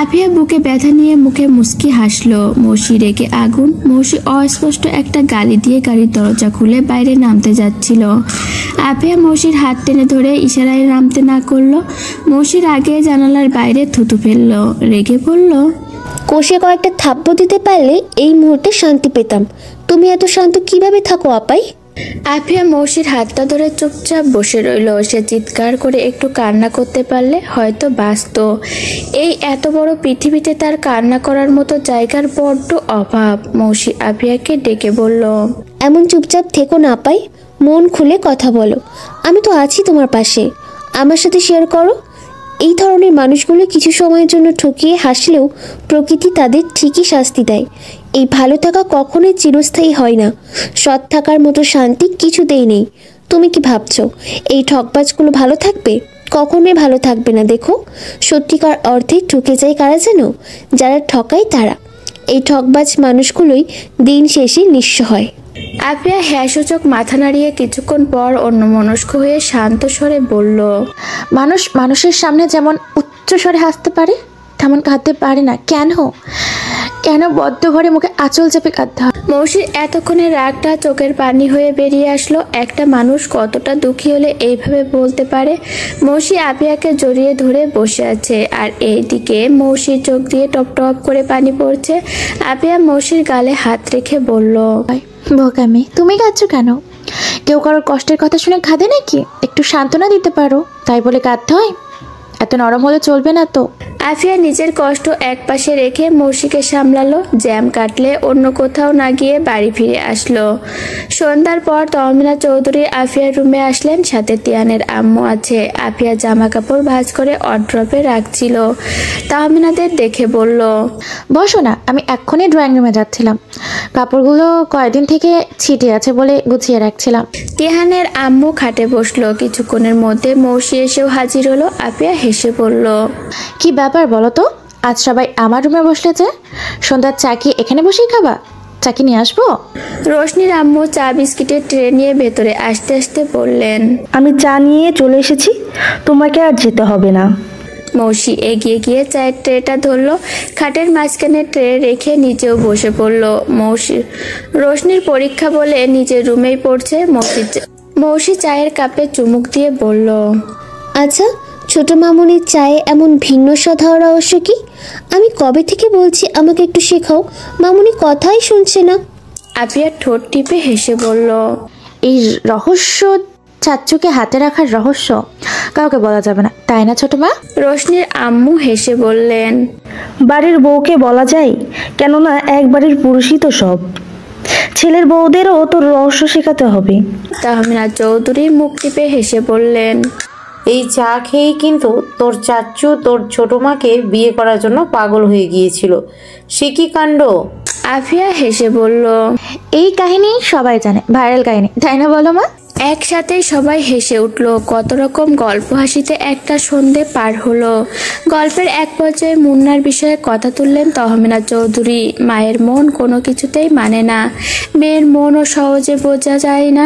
আফিয়া বুকে ব্যথা নিয়ে মুখে মুচকি হাসলো। মৌসি রেগে আগুন। মৌসি অস্পষ্ট একটা গালি দিয়ে গাড়ির দরজা খুলে বাইরে নামতে যাচ্ছিল। আফিয়া মৌসির হাত টেনে ধরে ইশারায় নামতে না করলো। মৌসির আগে জানালার বাইরে থুতু ফেললো। রেগে বলল, কষে কয়েকটা থাপ্পড় দিতে পারলে এই মুহূর্তে শান্তি পেতাম। তুমি এত শান্ত কিভাবে থাকো আপাই? আফিয়া মৌসির হাতটা ধরে চুপচাপ বসে রইল। সে চিৎকার করে একটু কান্না করতে পারলে হয়তো বাঁচত। এই এত বড় পৃথিবীতে তার কান্না করার মতো জায়গার বড্ড অভাব। মৌসি আফিয়াকে ডেকে বলল, এমন চুপচাপ থেকো না আপাই, মন খুলে কথা বলো। আমি তো আছি তোমার পাশে, আমার সাথে শেয়ার করো। এই ধরনের মানুষগুলো কিছু সময়ের জন্য ঠকিয়ে হাসলেও প্রকৃতি তাদের ঠিকই শাস্তি দেয়। এই ভালো থাকা কখনোই চিরস্থায়ী হয় না। সৎ থাকার মতো শান্তি কিছুতেই নেই। তুমি কি ভাবছো এই ঠকবাজগুলো ভালো থাকবে? কখনোই ভালো থাকবে না। দেখো, সত্যিকার অর্থে ঠকে যায় কারা যেন? যারা ঠকায় তারা। এই ঠকবাজ মানুষগুলোই দিন শেষে নিঃস্ব হয়। আফিয়া হ্যাঁসূচক মাথা নাড়িয়ে কিছুক্ষণ পর অন্যমনস্ক হয়ে শান্ত স্বরে বলল, মানুষ মানুষের সামনে যেমন উচ্চ স্বরে হাসতে পারে তেমন কাঁদতে পারে না। কেন কেন বদ্ধ ঘরে মুখে আঁচল চেপে কাঁদতে হয়? মৌসির এতক্ষণে রাগটা চোখের পানি হয়ে বেরিয়ে আসলো। একটা মানুষ কতটা দুঃখী হলে এইভাবে বলতে পারে। মৌসি আফিয়াকে জড়িয়ে ধরে বসে আছে, আর এইদিকে মৌসির চোখ দিয়ে টপ টপ করে পানি পড়ছে। আফিয়া মৌসির গালে হাত রেখে বলল, বোকামি, তুমি কাঁদছো কেন? কেউ কারোর কষ্টের কথা শুনে কাঁদে নাকি? একটু সান্ত্বনা দিতে পারো, তাই বলে কাঁদতে হয়? এত নরম হলে চলবে না তো। আফিয়া নিজের কষ্ট একপাশে রেখে মৌসিকে সামলালো। জ্যাম কাটলে অন্য কোথাও না গিয়ে বাড়ি ফিরে আসলো। সন্ধ্যার পর তহমিনা চৌধুরী আফিয়ার রুমে আসলেন। সাথে তিয়ানের আম্মু আছে। আফিয়া জামা কাপড় ভাঁজ করে অড্রপে রাখছিল। তহমিনাদের দেখে বলল, বসো না, আমি এক্ষুনি ড্রয়িং রুমে যাচ্ছিলাম। কাপড়গুলো কয়েকদিন থেকে ছিটে আছে বলে গুছিয়ে রাখছিলাম। তিহানের আম্মু খাটে বসলো। কিছুক্ষণের মধ্যে মৌসি এসেও হাজির হলো। আফিয়া হেসে বলল, কি ব্যাপার বলো তো? আজ সবাই আমার রুমে বসলে যে? সন্ধ্যার চা কি এখানে বসেই খাবা? চা কি নিয়ে আসবো? রোশনির আম্মু চা বিস্কিটের ট্রে নিয়ে ভেতরে আসতে আসতে বললেন, আমি চা নিয়ে চলে এসেছি, তোমাকে আর যেতে হবে না। মৌসি এগিয়ে গিয়ে চায়ের ট্রেটা ধরলো। খাটের মাঝখানে ট্রে রেখে নিচেও বসে পড়লো। রোশনির পরীক্ষা বলে নিজের রুমেই পড়ছে। মৌসি চায়ের কাপে চুমুক দিয়ে বলল, আচ্ছা, ছোট মামুনির চায়ে এমন ভিন্ন স্বাদ হওয়ার রহস্য কি? আমি কবে থেকে বলছি আমাকে একটু শেখাও, মামুনি কথাই শুনছে না। আফিয়া ঠোঁট টিপে হেসে বলল, এই রহস্য, চাচ্চুকে হাতে রাখার রহস্য কাউকে বলা যাবে না, তাই না ছোট মা? রোশনির আম্মু হেসে বললেন, বাড়ির বউকে বলা যায়, কেননা এক বাড়ির পুরুষই তো সব। ছেলের বউদেরও তো রহস্য শেখাতে হবে। তাহমিনা চৌধুরী মুখ টিপে হেসে বললেন, এই চা খেয়েই কিন্তু তোর চাচ্চু তোর ছোট মাকে বিয়ে করার জন্য পাগল হয়ে গিয়েছিল। সে কি কাণ্ড! আফিয়া হেসে বলল, এই কাহিনী সবাই জানে, ভাইরাল কাহিনী, তাই না বলো মা? একসাথেই সবাই হেসে উঠল। কত রকম গল্প হাসিতে একটা সন্ধে পার হলো। গল্পের এক পর্যায়ে মুন্নার বিষয়ে কথা তুললেন তহমিনা চৌধুরী। মায়ের মন কোনো কিছুতেই মানে না, মেয়ের মনও সহজে বোঝা যায় না।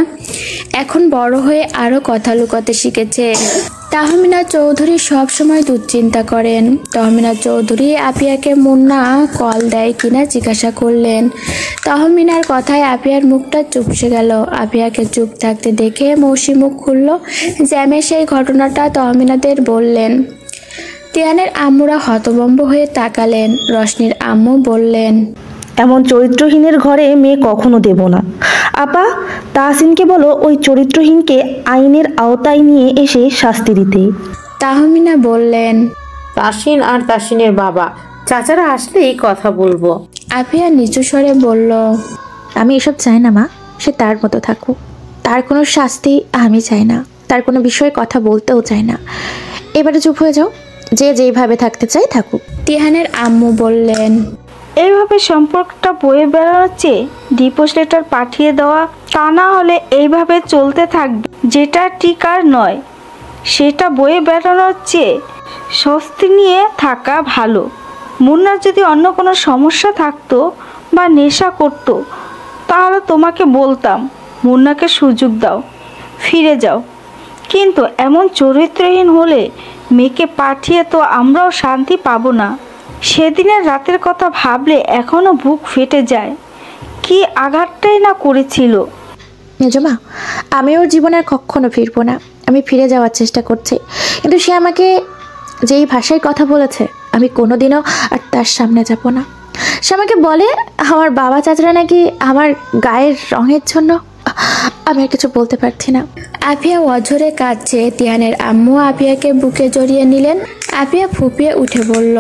এখন বড় হয়ে আরো কথা লুকাতে শিখেছে। তাহমিনা চৌধুরী সব সময় দুশ্চিন্তা করেন। তহমিনা চৌধুরী আফিয়াকে মুন্না কল দেয় কিনা জিজ্ঞাসা করলেন। তহমিনার কথায় আফিয়ার মুখটা চুপসে গেল। আফিয়াকে চুপ থাকতে দেখে মৌসি মুখ খুলল। জ্যামে সেই ঘটনাটা তহমিনাদের বললেন। তিয়ানের আম্মুরা হতভম্ব হয়ে তাকালেন। রশনির আম্মু বললেন, এমন চরিত্রহীনের ঘরে মেয়ে কখনো দেব না। আপা, তাহসিনকে বলো ওই চরিত্রহীনকে আইনের আওতায় নিয়ে এসে শাস্তি দিতে। তাহমিনা বললেন। তাসিন আর তাসিনের বাবা চাচারা আসলেই কথা বলবো। আফিয়া নিচু স্বরে বলল। আমি এসব চাই না মা, সে তার মতো থাকুক, তার কোনো শাস্তি আমি চাই না, তার কোনো বিষয়ে কথা বলতেও চাই না। এবারে চুপ হয়ে যাও, যে যেইভাবে থাকতে চাই থাকুক। তিহানের আম্মু বললেন। এইভাবে সম্পর্কটা বয়ে বেড়ানোর চেয়ে ডিভোর্স লেটার পাঠিয়ে দেওয়া, তা না হলে এইভাবে চলতে থাকবে, যেটা টিকার নয় সেটা বয়ে বেড়ানোর চেয়ে স্বস্তি নিয়ে থাকা ভালো। মুন্নার যদি অন্য কোনো সমস্যা থাকতো বা নেশা করতো তাহলে তোমাকে বলতাম মুন্নাকে সুযোগ দাও, ফিরে যাও। কিন্তু এমন চরিত্রহীন হলে মেয়েকে পাঠিয়ে তো আমরাও শান্তি পাবো না। সেদিনের রাতের কথা ভাবলে এখনো বুক ফেটে যায়। কি আঘাতটাই না করেছিল। মেজমা, আমি ওর জীবনে আর কখনো ফিরবো না। আমি ফিরে যাওয়ার চেষ্টা করছি, কিন্তু সে আমাকে যেই ভাষায় কথা বলেছে আমি কোনোদিনও আর তার সামনে যাব না। সে আমাকে বলে আমার বাবা চাচারা নাকি আমার গায়ের রঙের জন্য। আমি আর কিছু বলতে পারছি না। আফিয়া অঝরে কাঁদছে। তিহানের আম্মু আফিয়াকে বুকে জড়িয়ে নিলেন। আফিয়া ফুপিয়ে উঠে বলল।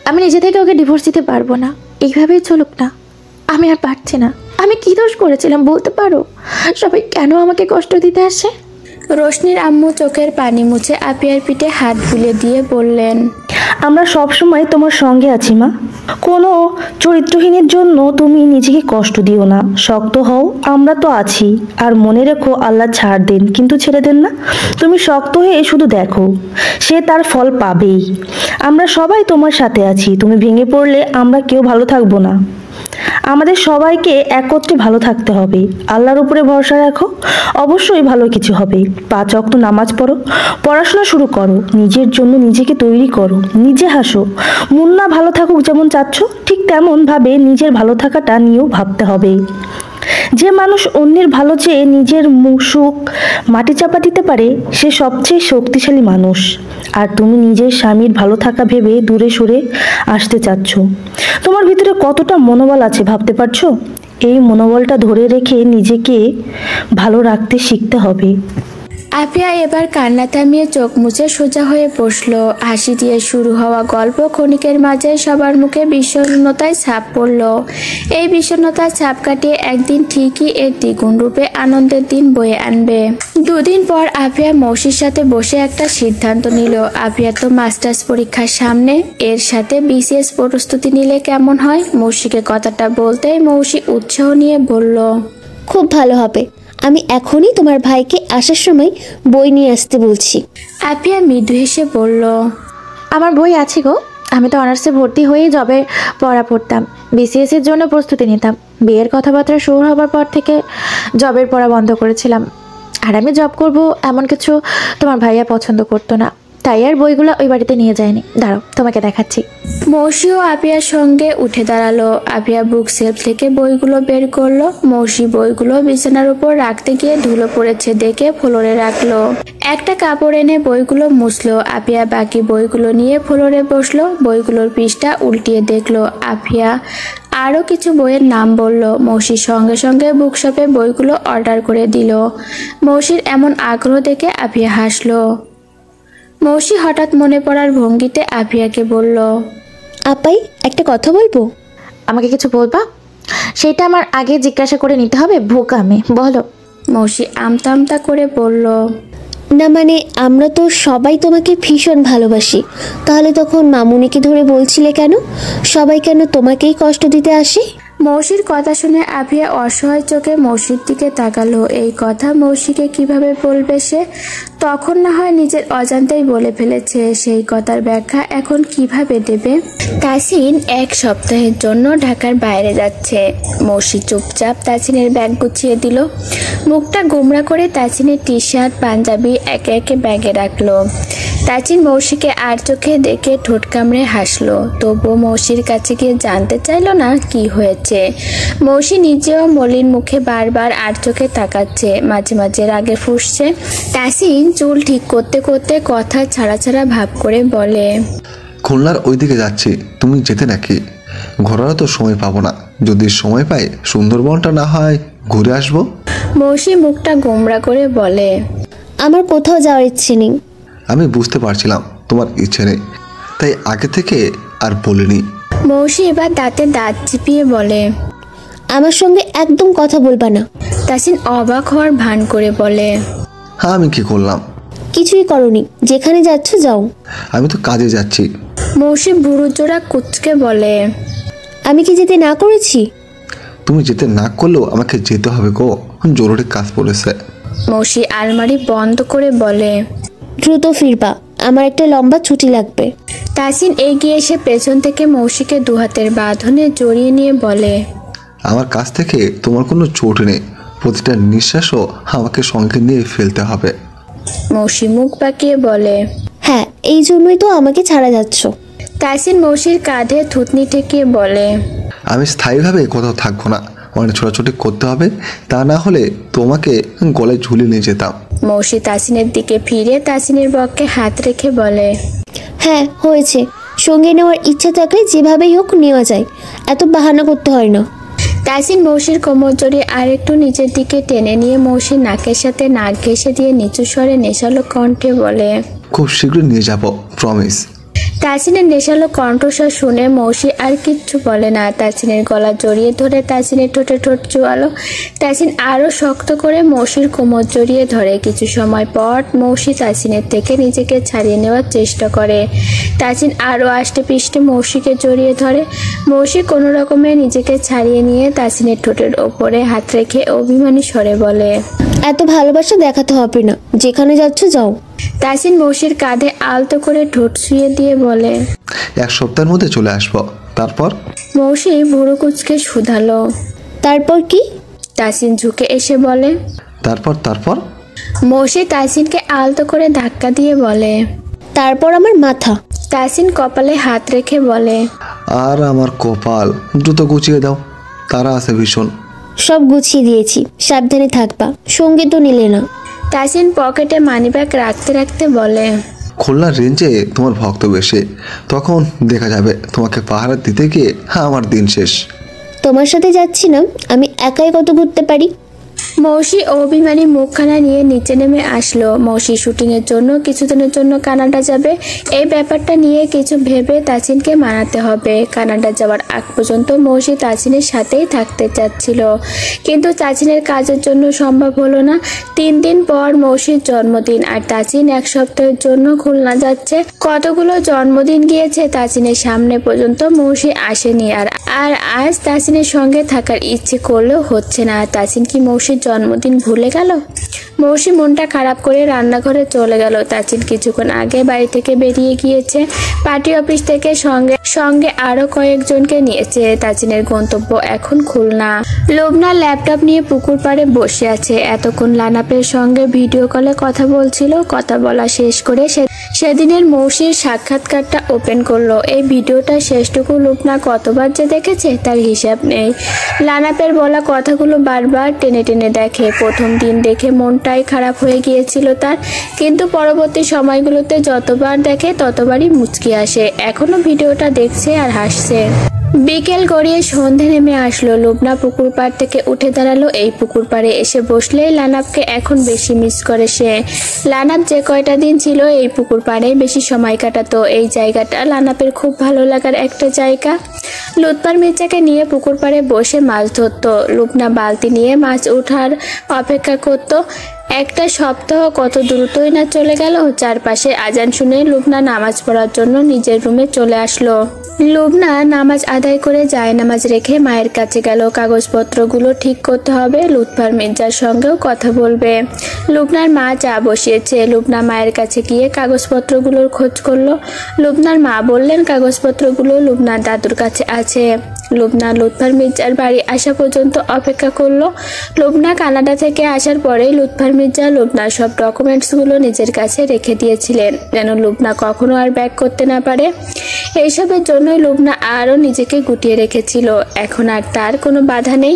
আমি নিজে থেকে ওকে ডিভোর্স দিতে পারবো না, এইভাবেই চলুক না। আমি আর পারছি না। আমি কি দোষ করেছিলাম বলতে পারো? সবাই কেন আমাকে কষ্ট দিতে আসে? রোশনির আম্মু চোখের পানি মুছে আফিয়ার পিঠে হাত বুলিয়ে দিয়ে বললেন। আমরা সব সময় তোমার সঙ্গে আছি মা। কোনো চরিত্রহীনের জন্য তুমি নিজেকে কষ্ট দিও না, শক্ত হও, আমরা তো আছি। আর মনে রেখো আল্লাহ ছাড় দেন কিন্তু ছেড়ে দেন না। তুমি শক্ত হয়ে শুধু দেখো, সে তার ফল পাবেই। আমরা সবাই তোমার সাথে আছি। তুমি ভেঙে পড়লে আমরা কেউ ভালো থাকবো না। আমাদের সবাইকে একত্রে ভালো থাকতে হবে। আল্লাহর উপরে ভরসা রাখো, অবশ্যই ভালো কিছু হবে। 5 ওয়াক্ত নামাজ পড়ো, পড়াশোনা শুরু করো, নিজের জন্য নিজেকে তৈরি করো, নিজে হাসো। মুন্না ভালো থাকুক যেমন চাচ্ছ, ঠিক তেমন ভাবে নিজের ভালো থাকাটা নিয়েও ভাবতে হবে। যে মানুষ অন্যের ভালো চেয়ে নিজের সুখ মাটি চাপা দিতে পারে সে সবচেয়ে শক্তিশালী মানুষ। আর তুমি নিজের স্বামীর ভালো থাকা ভেবে দূরে সরে আসতে চাচ্ছ। তোমার ভিতরে কতটা মনোবল আছে ভাবতে পারছো? এই মনোবলটা ধরে রেখে নিজেকে ভালো রাখতে শিখতে হবে। আফিয়া এবার কান্না থামিয়ে চোখ মুছে সোজা হয়ে বসলো। হাসি দিয়ে শুরু হওয়া গল্প ক্ষণিকের মাঝে সবার মুখে বিষণ্ণতায় ছাপ পড়ল। এই বিষণ্ণতার ছাপ কাটিয়ে একদিন ঠিকই এর দ্বিগুণ রূপে আনন্দের দিন বয়ে আনবে। 2 দিন পর আফিয়া মৌসির সাথে বসে একটা সিদ্ধান্ত নিল। আফিয়া তো মাস্টার্স পরীক্ষার সামনে, এর সাথে বিসিএস প্রস্তুতি নিলে কেমন হয়? মৌসিকে কথাটা বলতেই মৌসি উৎসাহ নিয়ে বলল। খুব ভালো হবে। আমি এখনই তোমার ভাইকে আসার সময় বই নিয়ে আসতে বলছি। আফিয়া মৃদু হেসে বলল। আমার বই আছে গো। আমি তো অনার্সে ভর্তি হয়েই জবের পড়া পড়তাম, বিসিএস এর জন্য প্রস্তুতি নিতাম। বিয়ের কথাবার্তা শুরু হবার পর থেকে জবের পড়া বন্ধ করেছিলাম। আর আমি জব করব এমন কিছু তোমার ভাইয়া পছন্দ করতো না, তাই আর বইগুলো ওই বাড়িতে নিয়ে যায়নি। দাঁড়াও তোমাকে দেখাচ্ছি। মৌসিও আফিয়ার সঙ্গে উঠে দাঁড়ালো। আফিয়া বুক সেলফ থেকে বইগুলো বের করলো। মৌসি বইগুলো বিছানার উপর রাখতে গিয়ে ধুলো পড়েছে দেখে ফ্লোরে রাখলো। একটা কাপড় এনে বইগুলো মুছলো। আফিয়া বাকি বইগুলো নিয়ে ফ্লোরে বসলো। বইগুলোর পৃষ্ঠা উল্টিয়ে দেখলো। আফিয়া আরও কিছু বইয়ের নাম বলল। মৌসির সঙ্গে সঙ্গে বুকশপে বইগুলো অর্ডার করে দিল। মৌসির এমন আগ্রহ দেখে আফিয়া হাসলো। মৌসি হঠাৎ মনে পড়ার ভঙ্গিতে আফিয়াকে বলল। আপাই, একটা কথা বলবো। আমাকে কিছু বলবা? সেটা আমার আগে জিজ্ঞাসা করে নিতে হবে? বোকামে বলো। মৌসি আমতা আমতা করে বলল। না মানে আমরা তো সবাই তোমাকে ভীষণ ভালোবাসি, তাহলে তখন মামুনিকে ধরে বলছিলে কেন? সবাই কেন তোমাকেই কষ্ট দিতে আসে? মৌসির কথা শুনে আফিয়া অসহায় চোখে মৌসির দিকে তাকালো। এই কথা মৌসিকে কিভাবে বলবে সে? তখন না হয় নিজের অজান্তেই বলে ফেলেছে, সেই কথার ব্যাখ্যা এখন কিভাবে দেবে? তাসিন 1 সপ্তাহের জন্য ঢাকার বাইরে যাচ্ছে। মৌসি চুপচাপ তাসিনের ব্যাগ গুছিয়ে দিল। মুখটা গোমরা করে তাসিনের টি শার্ট পাঞ্জাবি একে একে ব্যাগে রাখলো। তাসিন মৌসিকে আর চোখে দেখে ঠোঁট কামড়ে হাসলো। তবুও মৌসির কাছে গিয়ে জানতে চাইলো না কি হয়েছে। মৌসি নিজেও মলিন মুখে বারবার আর চোখে তাকাচ্ছে, মাঝে মাঝে রাগে ফুঁসছে। তাসিন চুল ঠিক করতে করতে কথা ছাড়া ছাড়া ভাব করে বলে। খুলনার ওইদিকে যাচ্ছি, তুমি যেতে নাকি? ঘোরারও তো সময় পাবো না। যদি সময় পাই সুন্দরবনটা না হয় ঘুরে আসবো। মৌসি মুখটা গোমরা করে বলে, আমার কোথাও যাওয়ার ইচ্ছে নেই। আমি বুঝতে পারছিলাম তোমার ইচ্ছে নেই, তাই আগে থেকে আর বলিনি। মৌসি এবার দাঁতে দাঁত চিপিয়ে বলে, আমার সঙ্গে একদম কথা বলবা না। তাসিন অবাক হওয়ার ভান করে বলে, হ্যাঁ আমি কি করলাম? কিছুই করনি, যেখানে যাচ্ছ যাও। আমি তো কাজে যাচ্ছি। মৌসি ভুরু জোড়া কুচকে বলে, আমি কি যেতে না করেছি? তুমি যেতে না করলেও আমাকে যেতে হবে গো, জরুরি কাজ পড়েছে। মৌসি আলমারি বন্ধ করে বলে, দ্রুত ফিরবা, আমার একটা লম্বা ছুটি লাগবে। তাসিন এগিয়ে এসে পেছন থেকে মৌসিকে দুহাতের বাঁধনে জড়িয়ে নিয়ে বলে, আমার কাছ থেকে তোমার কোনো চোট নেই, প্রতিটা নিঃশ্বাসও আমাকে সঙ্গে নিয়ে ফেলতে হবে। মৌসি মুখ বাঁকিয়ে বলে, হ্যাঁ, এই জন্যই তো আমাকে ছাড়া যাচ্ছ। তাসিন মৌসির কাঁধে থুতনি ঠেকিয়ে বলে, আমি স্থায়ীভাবে কোথাও থাকবো না, অনেক ছোটাছুটি করতে হবে, তা না হলে তোমাকে গলায় ঝুলিয়ে নিয়ে যেতাম। মৌসি তাসিনের দিকে ফিরে তাসিনের বক্ষে হাত রেখে বলে, হ্যাঁ হয়েছে, সঙ্গে নেওয়ার ইচ্ছা থাকলে যেভাবেই হোক নেওয়া যায়, এত বাহানা করতে হয় না। তাসিন মৌসির কোমর জড়িয়ে আরেকটু নিচের দিকে টেনে নিয়ে মৌসির নাকের সাথে নাক ঘেঁষে দিয়ে নিচু স্বরে নেশালো কণ্ঠে বলে, খুব শীঘ্রই নিয়ে যাব, প্রমিস। তাসিনের নেশালো কণ্ঠস্বর শুনে মৌসি আর কিচ্ছু বলে না। তাসিনের গলা জড়িয়ে ধরে তাসিনের ঠোঁটে ঠোঁট চুয়ালো। তাসিন আরো শক্ত করে মৌসির কোমর জড়িয়ে ধরে। কিছু সময় পর মৌসি তাসিনের থেকে নিজেকে ছাড়িয়ে নেওয়ার চেষ্টা করে। তাসিন আরো আষ্টে পিষ্টে মৌসিকে জড়িয়ে ধরে। মৌসি কোনো রকমে নিজেকে ছাড়িয়ে নিয়ে তাসিনের ঠোঁটের ওপরে হাত রেখে অভিমানী স্বরে বলে, এত ভালোবাসা দেখাতে হবে না, যেখানে যাচ্ছ যাও। তাসিন মৌসির কাঁধে আলতো করে ঠোঁট শুয়ে দিয়ে বলে, এক সপ্তাহের মধ্যে চলে আসবো। তারপর? মৌসি ভুরু কুচকে শুধালো, তারপর কি? তাসিন ঝুঁকে এসে বলে, তারপর? মৌসি তাসিনকে আলতো করে ধাক্কা দিয়ে বলে, তারপর আমার মাথা। তাসিন কপালে হাত রেখে বলে, আর আমার কপাল, দ্রুত গুছিয়ে দাও, তারা আছে ভীষণ। সব গুছিয়ে দিয়েছি, সাবধানে থাকবা, সঙ্গে তো নিলে না। তাসিন পকেটে মানিব্যাগ রাখতে রাখতে বলে, খুলনা রেঞ্জে তোমার ভক্ত বেশি, তখন দেখা যাবে তোমাকে পাহারা দিতে গিয়ে আমার দিন শেষ। তোমার সাথে যাচ্ছি না, আমি একাই কত ঘুরতে পারি। মৌসি অভিমানী মুখখানা নিয়ে নিচে নেমে আসলো। মৌসি শুটিংয়ের জন্য কিছুদিনের জন্য কানাডা যাবে। এই ব্যাপারটা নিয়ে কিছু ভেবে তাসিনকে মানাতে হবে। কানাডা যাওয়ার আগ পর্যন্ত মৌসি তাসিনের সাথেই থাকতে চাচ্ছিল, কিন্তু তাসিনের কাজের জন্য সম্ভব হলো না। 3 দিন পর মৌসির জন্মদিন, আর তাসিন 1 সপ্তাহের জন্য খুলনা যাচ্ছে। কতগুলো জন্মদিন গিয়েছে, তাসিনের সামনে পর্যন্ত মৌসি আসেনি। আর আজ তাসিনের সঙ্গে থাকার ইচ্ছে করলেও হচ্ছে না। তাসিন কি মৌসির জন্মদিন ভুলে গেল? মৌসি মনটা খারাপ করে রান্নাঘরে চলে গেল। তাসিন কিছুক্ষণ আগে বাড়ি থেকে বেরিয়ে গিয়েছে। পার্টি অফিস থেকে সঙ্গে আরো কয়েকজনকে নিয়েছে। তাসিনের গন্তব্য এখন খুলনা। লোবনা ল্যাপটপ নিয়ে পুকুর পাড়ে বসে আছে। এতক্ষণ লানাপের সঙ্গে ভিডিও কলে কথা বলছিল। কথা বলা শেষ করে সেদিনের মৌসির সাক্ষাৎকারটা ওপেন করলো। এই ভিডিওটা শেষটুকু লোবনা কতবার যে দেখেছে তার হিসাব নেই। লানাপের বলা কথাগুলো বারবার টেনে টেনে দেখে। প্রথম দিন দেখে মনটাই খারাপ হয়ে গিয়েছিল তার, কিন্তু পরবর্তী সময়গুলোতে যতবার দেখে ততবারই মুচকি আসে। এখনো ভিডিওটা দেখছে আর হাসছে। বিকেল গড়িয়ে সন্ধে নেমে আসলো। লোবনা পুকুর পাড় থেকে উঠে দাঁড়ালো। এই পুকুর পাড়ে এসে বসলেই লানাপকে এখন বেশি মিস করে সে। লানাপ যে কয়টা দিন ছিল এই পুকুর পাড়ে বেশি সময় কাটাতো। এই জায়গাটা লানাপের খুব ভালো লাগার একটা জায়গা। লুৎফার মির্জাকে নিয়ে পুকুর পাড়ে বসে মাছ ধরতো। লোবনা বালতি নিয়ে মাছ ওঠার অপেক্ষা করত। একটা সপ্তাহ কত দ্রুতই না চলে গেল। চারপাশে আজান শুনে লুবনা নামাজ পড়ার জন্য নিজের রুমে চলে আসলো। লুবনা নামাজ আদায় করে নামাজ রেখে মায়ের কাছে গেল। কাগজপত্রগুলো ঠিক করতে হবে। লুৎফার মির্জার সঙ্গেও কথা বলবে। লুবনার মা চা বসিয়েছে। লুবনা মায়ের কাছে গিয়ে কাগজপত্রগুলোর খোঁজ করলো। লুবনার মা বললেন কাগজপত্রগুলো লুবনার দাদুর কাছে আছে। লুবনা লুৎফার মির্জার বাড়ি আসা পর্যন্ত অপেক্ষা করলো। লুবনা কানাডা থেকে আসার পরেই লুৎফার মির্জা লুবনার সব ডকুমেন্টসগুলো নিজের কাছে রেখে দিয়েছিলেন, যেন লুবনা কখনো আর ব্যাক করতে না পারে। এইসবের জন্যই লুবনা আরও নিজেকে গুটিয়ে রেখেছিল। এখন আর তার কোনো বাধা নেই,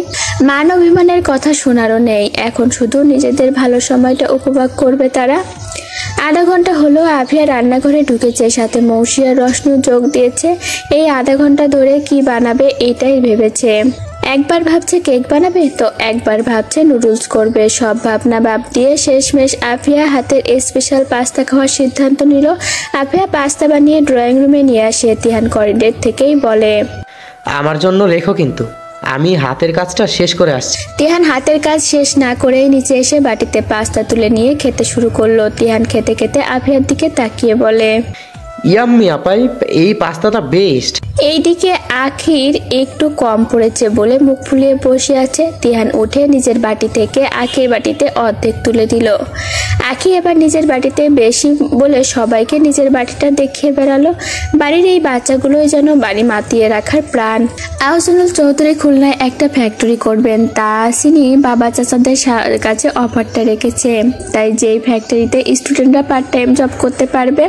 মান অভিমানের কথা শোনারও নেই। এখন শুধু নিজেদের ভালো সময়টা উপভোগ করবে তারা। আধা ঘন্টা হলো আফিয়া রান্নাঘরে ঢুকেছে, সাথে মৌসি আর রসনু যোগ দিয়েছে। এই আধা ঘন্টা ধরে কি বানাবে এটাই ভেবেছে। একবার ভাবছে কেক বানাবে তো একবার ভাবছে নুডলস করবে। সব ভাবনা বাদ দিয়ে শেষমেশ আফিয়া হাতের স্পেশাল পাস্তা খাওয়ার সিদ্ধান্ত নিল। আফিয়া পাস্তা বানিয়ে ড্রয়িং রুমে নিয়ে আসে। তিহান করিডোর থেকেই বলে, আমার জন্য রেখো কিন্তু, আমি হাতের কাজটা শেষ করে আসছি। তিহান হাতের কাজ শেষ না করেই নিচে এসে বাটিতে পাস্তা তুলে নিয়ে খেতে শুরু করলো। তিহান খেতে খেতে আফিয়ার দিকে তাকিয়ে বলে, ইয়াম্মি আপাই, এই পাস্তাটা বেস্ট। এইদিকে আখির একটু কম পড়েছে বলে মুখ ফুলিয়ে বসে আছে। তিহান উঠে নিজের বাটি থেকে আখির বাটিতে অর্ধেক তুলে দিল। আখি এবার নিজের বাটিতে বেশি বলে সবাইকে নিজের বাটিটা দেখিয়ে বেড়ালো। বাড়ির এই বাচ্চাগুলোই যেন বাড়ি মাতিয়ে রাখার প্রাণ। আহসানুল চৌধুরী খুলনায় একটা ফ্যাক্টরি করবেন, তাসিনী বাবা চাচাদের কাছে অফারটা রেখেছে। তাই যেই ফ্যাক্টরিতে স্টুডেন্টরা পার্ট টাইম জব করতে পারবে,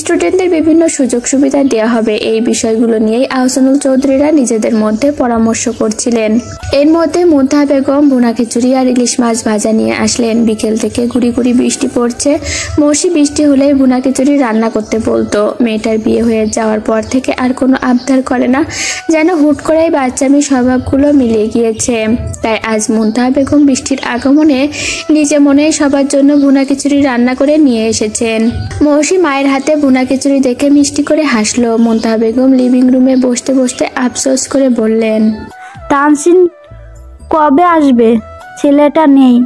স্টুডেন্টদের বিভিন্ন সুযোগ সুবিধা দেওয়া হবে, এই বিষয়গুলো নিয়েই আহসানুল চৌধুরীরা নিজেদের মধ্যে পরামর্শ করছিলেন। এর মধ্যে মুনতাহা বেগম ভুনা খিচুড়ি আর ইলিশ মাছ ভাজা নিয়ে আসলেন। বিকেল থেকে গুড়ি গুড়ি বৃষ্টি পড়ছে। মৌসি বৃষ্টি হলেই ভুনা খিচুড়ি রান্না করতে বলতো। মেয়েটার বিয়ে হয়ে যাওয়ার পর থেকে আর কোনো আবদার করে না, যেন হুট করেই বাচ্চামি স্বভাবগুলো মিলিয়ে গিয়েছে। তাই আজ মুনতাহা বেগম বৃষ্টির আগমনে নিজে মনে সবার জন্য ভুনা খিচুড়ি রান্না করে নিয়ে এসেছেন। মৌসি মায়ের হাতে ভুনা খিচুড়ি দেখে মিষ্টি করে হাসলো। মুনতাহা বেগম লিভিং রুমে বসতে বসতে আফসোস করে বললেন, তানসিন কবে আসবে? ছেলেটা নেই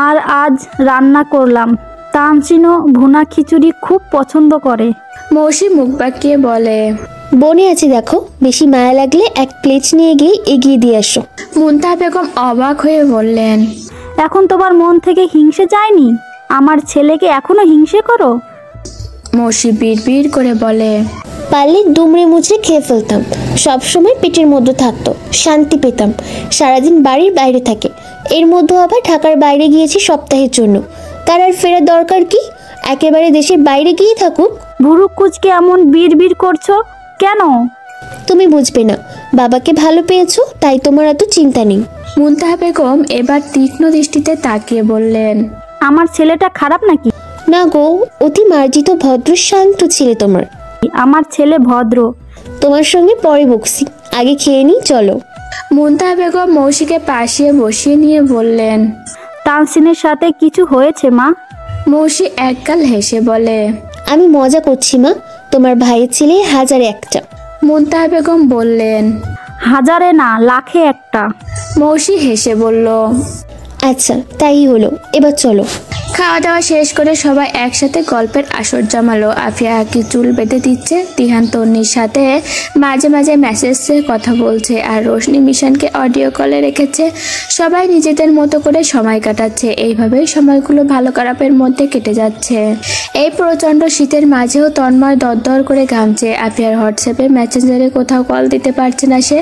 আর আজ রান্না করলাম। তানসিনও ভুনা খিচুড়ি খুব পছন্দ করে। মৌসি মুখ বাঁকিয়ে বলে, বনে আছে দেখো, বেশি মায়া লাগলে এক প্লেট নিয়ে গিয়ে এগিয়ে দিয়ে আসো। মুনতাহা বেগম অবাক হয়ে বললেন, এখন তোমার মন থেকে হিংসে যায়নি? আমার ছেলেকে এখনো হিংসে করো? মৌসি বিড় করে বলে, পারলে দুমড়ে মুচড়ে খেয়ে ফেলতাম, সবসময় পেটের মধ্যে থাকতো, শান্তি পেতাম। সারাদিন বাড়ির বাইরে থাকে, এর মধ্যে আবার ঢাকার বাইরে গিয়েছি সপ্তাহের জন্য। তার আর ফেরার দরকার কি? একেবারে দেশের বাইরে গিয়ে থাকুক। ভুরু কুচকে এমন বিড় করছো কেন? তুমি বুঝবে না, বাবাকে ভালো পেয়েছো তাই তোমার এত চিন্তা নেই। মুনতাহা বেগম এবার তীক্ষ্ণ দৃষ্টিতে তাকিয়ে বললেন, আমার ছেলেটা খারাপ নাকি? না গো, অতি মার্জিত ভদ্র শান্ত ছেলে তোমার। আমার ছেলে ভদ্র। তোমার সঙ্গে পরে বকছি, আগে খেয়ে নিই চলো। মুনতাহা বেগম মৌসিকে পাশে বসিয়ে নিয়ে বললেন, তানসিনের সাথে কিছু হয়েছে মা? মৌসি একগাল হেসে বলে, আমি মজা করছি মা, তোমার ভাইয়ের ছেলে হাজারে একটা। মুনতাহা বেগম বললেন, হাজারে না, লাখে একটা। মৌসি হেসে বলল, আচ্ছা তাই হলো, এবার চলো। খাওয়া দাওয়া শেষ করে সবাই একসাথে গল্পের আসর জমালো। আফিয়া আকি চুল বেঁধে দিচ্ছে, তিহান তন্নির সাথে মাঝে মাঝে মেসেজে কথা বলছে, আর রোশনি মিশনকে অডিও কলে রেখেছে। সবাই নিজেদের মতো করে সময় কাটাচ্ছে। এইভাবেই সময়গুলো ভালো খারাপের মধ্যে কেটে যাচ্ছে। এই প্রচণ্ড শীতের মাঝেও তন্ময় দরদর করে ঘামছে। আফিয়ার হোয়াটসঅ্যাপে মেসেঞ্জারে কোথাও কল দিতে পারছে না সে।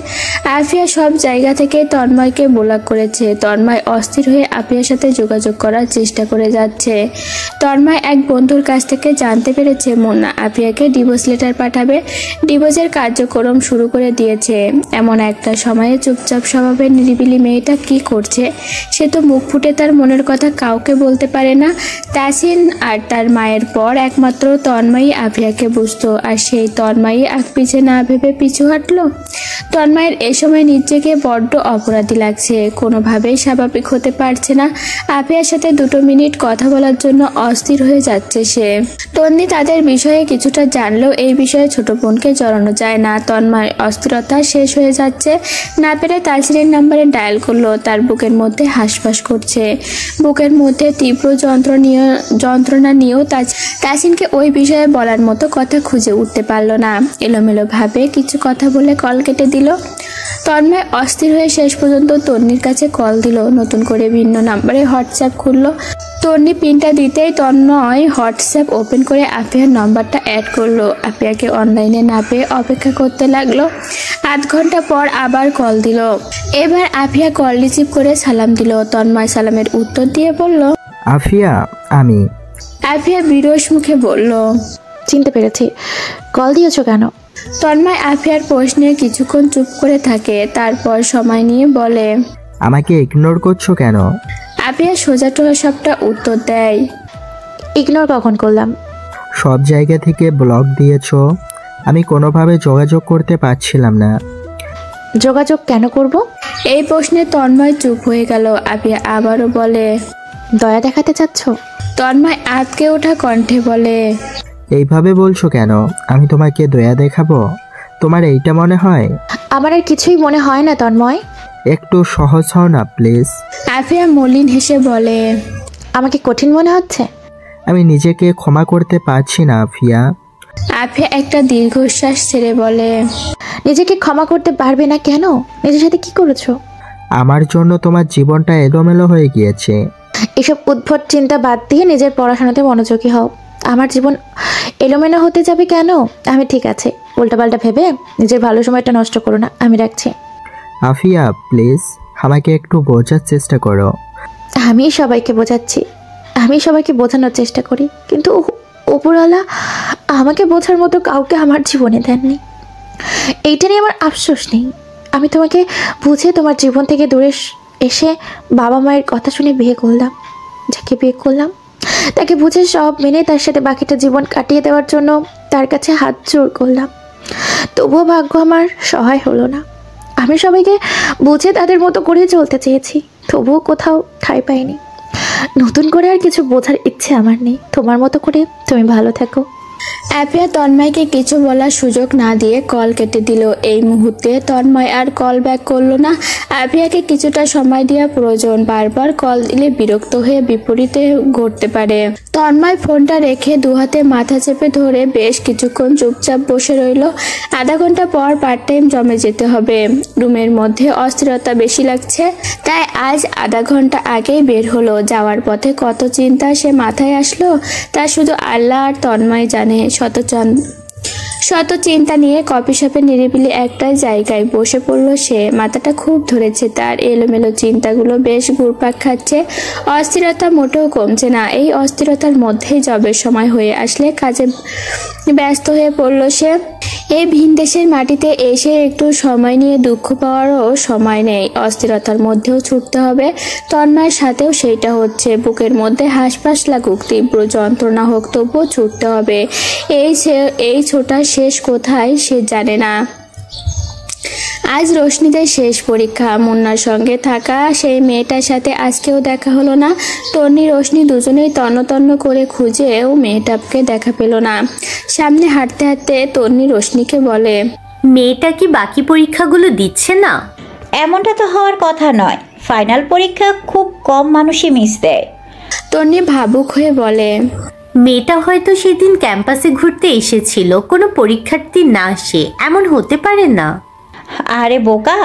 আফিয়া সব জায়গা থেকে তন্ময়কে ব্লক করেছে। তন্ময় অস্থির হয়ে আফিয়ার সাথে যোগাযোগ করার চেষ্টা করে যাচ্ছে। তন্ময় এক বন্ধুর কাছ থেকে জানতে পেরেছে মুন্না আফিয়াকে ডিভোর্স লেটার পাঠাবে। ডিভোর্সের কার্যক্রম শুরু করে দিয়েছে। এমন একটা সময়ে চুপচাপ স্বভাবের নিরিবিলি মেয়েটা কি করছে? সে তো মুখ ফুটে তার মনের কথা কাউকে বলতে পারে না। তাসিন আর তার মায়ের পর একমাত্র তন্ময়ই আফিয়াকে বুঝতো, আর সেই তন্ময়ই আগ পিছে না ভেবে পিছু হাঁটলো। তন্ময়ের এ সময় নিজেকে বড্ড অপরাধী লাগছে। কোনোভাবেই স্বাভাবিক হতে পারছে না। আফিয়ার সাথে 2 মিনিট কথা বলার জন্য অস্থির হয়ে যাচ্ছে সে। তন্নি তাদের বিষয়ে কিছুটা জানলেও এই বিষয়ে ছোট বোনকে জড়ানো যায় না। তন্ময় অস্থিরতা শেষ হয়ে যাচ্ছে, না পেরে তাসিনের নাম্বারে ডায়াল করলো। তার বুকের মধ্যে হাঁসফাঁস করছে। বুকের মধ্যে তীব্র যন্ত্রণা নিয়েও তাসিনকে ওই বিষয়ে বলার মতো কথা খুঁজে উঠতে পারলো না। এলোমেলো ভাবে কিছু কথা বলে কল কেটে দিল। তন্ময় অস্থির হয়ে শেষ পর্যন্ত তন্নির কাছে কল দিল। নতুন করে ভিন্ন নাম্বারে হোয়াটসঅ্যাপ খুললো। তন্নি পিনটা দিতেই তন্ময় হোয়াটসঅ্যাপ ওপেন করে আফিয়ার নাম্বারটা অ্যাড করলো। আফিয়াকে অনলাইনে না পেয়ে অপেক্ষা করতে লাগলো। আধ ঘন্টা পর আবার কল দিল। এবার আফিয়া কল রিসিভ করে সালাম দিল। তন্ময় সালামের উত্তর দিয়ে বলল, আফিয়া আমি। আফিয়া বিরস মুখে বলল, চিনতে পেরেছি, কল দিয়েছো কেন? তন্ময় আফিয়ার প্রশ্নে কিছুক্ষণ চুপ করে থাকে, তারপর সময় নিয়ে বলে, আমাকে ইগনোর করছো কেন? আফিয়া সোজাটোয়া সবটা উত্তর দেয়, ইগনোর কখন করলাম? সব জায়গা থেকে ব্লক দিয়েছো, আমি কোনোভাবে যোগাযোগ করতে পারছিলাম না। যোগাযোগ কেন করব? এই প্রশ্নে তন্ময় চুপ হয়ে গেল। আফিয়া আবারও বলে, দয়া দেখাতে চাচ্ছ? তন্ময় আঁতকে ওঠা কণ্ঠে বলে, এইভাবে বলছো কেন? আমি তোমাকে দয়া দেখাবো? তোমার এইটা মনে হয়? আমার আর কিছুই মনে হয় না তন্ময়। একটু সহজ হও না প্লিজ। আফিয়া মলিন হেসে বলে, আমাকে কঠিন মনে হচ্ছে? আমি নিজেকে ক্ষমা করতে পারছি না আফিয়া। আফিয়া একটা দীর্ঘশ্বাস ছেড়ে বলে, নিজেকে ক্ষমা করতে পারবে না কেন? নিজের সাথে কি করেছো? আমার জন্য তোমার জীবনটা এলোমেলো হয়ে গিয়েছে। এসব উদ্ভট চিন্তা বাদ দিয়ে নিজের পড়াশোনাতে মনোযোগী হও। আমার জীবন এলোমেলো হতে যাবে কেন? আমি ঠিক আছে। উল্টাপাল্টা ভেবে নিজের ভালো সময়টা নষ্ট করো না। আমি রাখছি। আফিয়া প্লিজ আমাকে একটু বোঝার চেষ্টা করো। আমি সবাইকে বোঝাচ্ছি, আমি সবাইকে বোঝানোর চেষ্টা করি, কিন্তু ওপরওয়ালা আমাকে বোঝার মতো কাউকে আমার জীবনে দেননি। এইটা নিয়ে আমার আফসোস নেই। আমি তোমাকে বুঝে তোমার জীবন থেকে দূরে এসে বাবা মায়ের কথা শুনে বিয়ে করলাম। যাকে বিয়ে করলাম তাকে বুঝে সব মেনে তার সাথে বাকিটা জীবন কাটিয়ে দেওয়ার জন্য তার কাছে হাত জোড় করলাম। তবুও ভাগ্য আমার সহায় হলো না। আমি সবাইকে বুঝে তাদের মতো করে চলতে চেয়েছি, তবুও কোথাও ঠাঁই পাইনি। নতুন করে আর কিছু বোঝার ইচ্ছে আমার নেই। তোমার মতো করে তুমি ভালো থাকো। আফিয়া তন্ময়কে কিছু বলার সুযোগ না দিয়ে কল কেটে দিল। এই মুহূর্তে তন্ময় আর কল ব্যাক করলো না। আফিয়াকে কিছুটা সময় দেওয়া প্রয়োজন। বারবার কল দিলে বিরক্ত হয়ে বিপরীতে ঘটতে পারে। তন্ময় ফোনটা রেখে দুহাতে মাথা চেপে ধরে বেশ কিছুক্ষণ চুপচাপ বসে রইল। আধা ঘন্টা পর পার্ট টাইম জমে যেতে হবে। রুমের মধ্যে অস্থিরতা বেশি লাগছে, তাই আজ আধা ঘন্টা আগেই বের হলো। যাওয়ার পথে কত চিন্তা সে মাথায় আসলো তা শুধু আল্লাহ আর তন্ময় জানে। শত চিন্তা নিয়ে কফি শপে নিরিবিলি একটা জায়গায় বসে পড়ল সে। মাথাটা খুব ধরেছে তার। এলোমেলো চিন্তাগুলো বেশ ঘুরপাক খাচ্ছে। অস্থিরতা মোটেও কমছে না। এই অস্থিরতার মধ্যেই জবের সময় হয়ে আসলে কাজে ব্যস্ত হয়ে পড়ল সে। এই ভিন দেশের মাটিতে এসে একটু সময় নিয়ে দুঃখ পাওয়ারও সময় নেই। অস্থিরতার মধ্যেও ছুটতে হবে। তন্ময়ের সাথেও সেইটা হচ্ছে। বুকের মধ্যে হাঁসফাঁস লাগুক, তীব্র যন্ত্রণা হোক, তবুও ছুটতে হবে। এই ছোটা শেষ কোথায় সে জানে না। আজ রোশনিদের শেষ পরীক্ষা। মুন্নার সঙ্গে থাকা সেই মেয়েটার সাথে আজকেও দেখা হলো না। তন্নি রোশনি দুজনেই তন্ন তন্ন করে খুঁজেও মেয়েটাকে দেখা পেল না। সামনে হাঁটতে হাঁটতে তন্নি রোশনিকে বলে, মেয়েটা কি বাকি পরীক্ষাগুলো দিচ্ছে না? এমনটা তো হওয়ার কথা নয়। ফাইনাল পরীক্ষা খুব কম মানুষই মিস দেয়। তন্নি ভাবুক হয়ে বলে, মেয়েটা হয়তো সেদিন ক্যাম্পাসে ঘুরতে এসেছিল, কোনো পরীক্ষার্থী না সে, এমন হতে পারে না। আরে বোকা,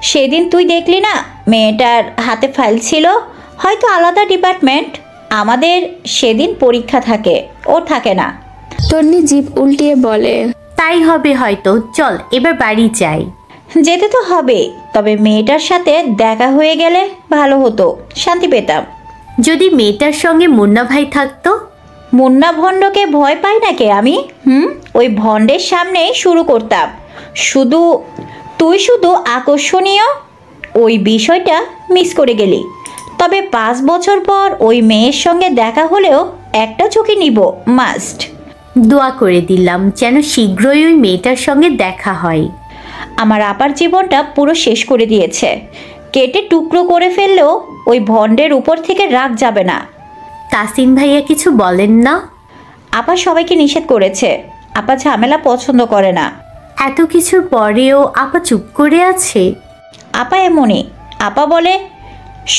সেদিন তুই দেখলি না মেয়েটার হাতে ফাইল ছিল? হয়তো আলাদা ডিপার্টমেন্ট। আমাদের সেদিন পরীক্ষা থাকে, ওর থাকে না। তন্নি জিভ উল্টিয়ে বলে, তাই হবে হয়তো। চল এবার বাড়ি যাই। যেতে তো হবে, তবে মেয়েটার সাথে দেখা হয়ে গেলে ভালো হতো, শান্তি পেতাম। যদি মেয়েটার সঙ্গে মুন্না ভাই থাকতো? মুন্না ভণ্ডকে ভয় পাই নাকি আমি? ওই ভণ্ডের সামনেই শুরু করতাম। তুই শুধু আকর্ষণীয়, ওই বিষয়টা মিস করে গেলি। তবে 5 বছর পর ওই মেয়ের সঙ্গে দেখা হলেও একটা ঝুঁকি নিব, মাস্ট। দোয়া করে দিলাম যেন শীঘ্রই ওই মেয়েটার সঙ্গে দেখা হয়। আমার আপার জীবনটা পুরো শেষ করে দিয়েছে। কেটে টুকরো করে ফেললেও ওই ভণ্ডের উপর থেকে রাগ যাবে না। তাসিন ভাইয়া কিছু বলেন না? আপা সবাইকে নিষেধ করেছে। আপা ঝামেলা পছন্দ করে না। এত কিছুর পরেও আপা চুপ করে আছে? আপা এমনই। আপা বলে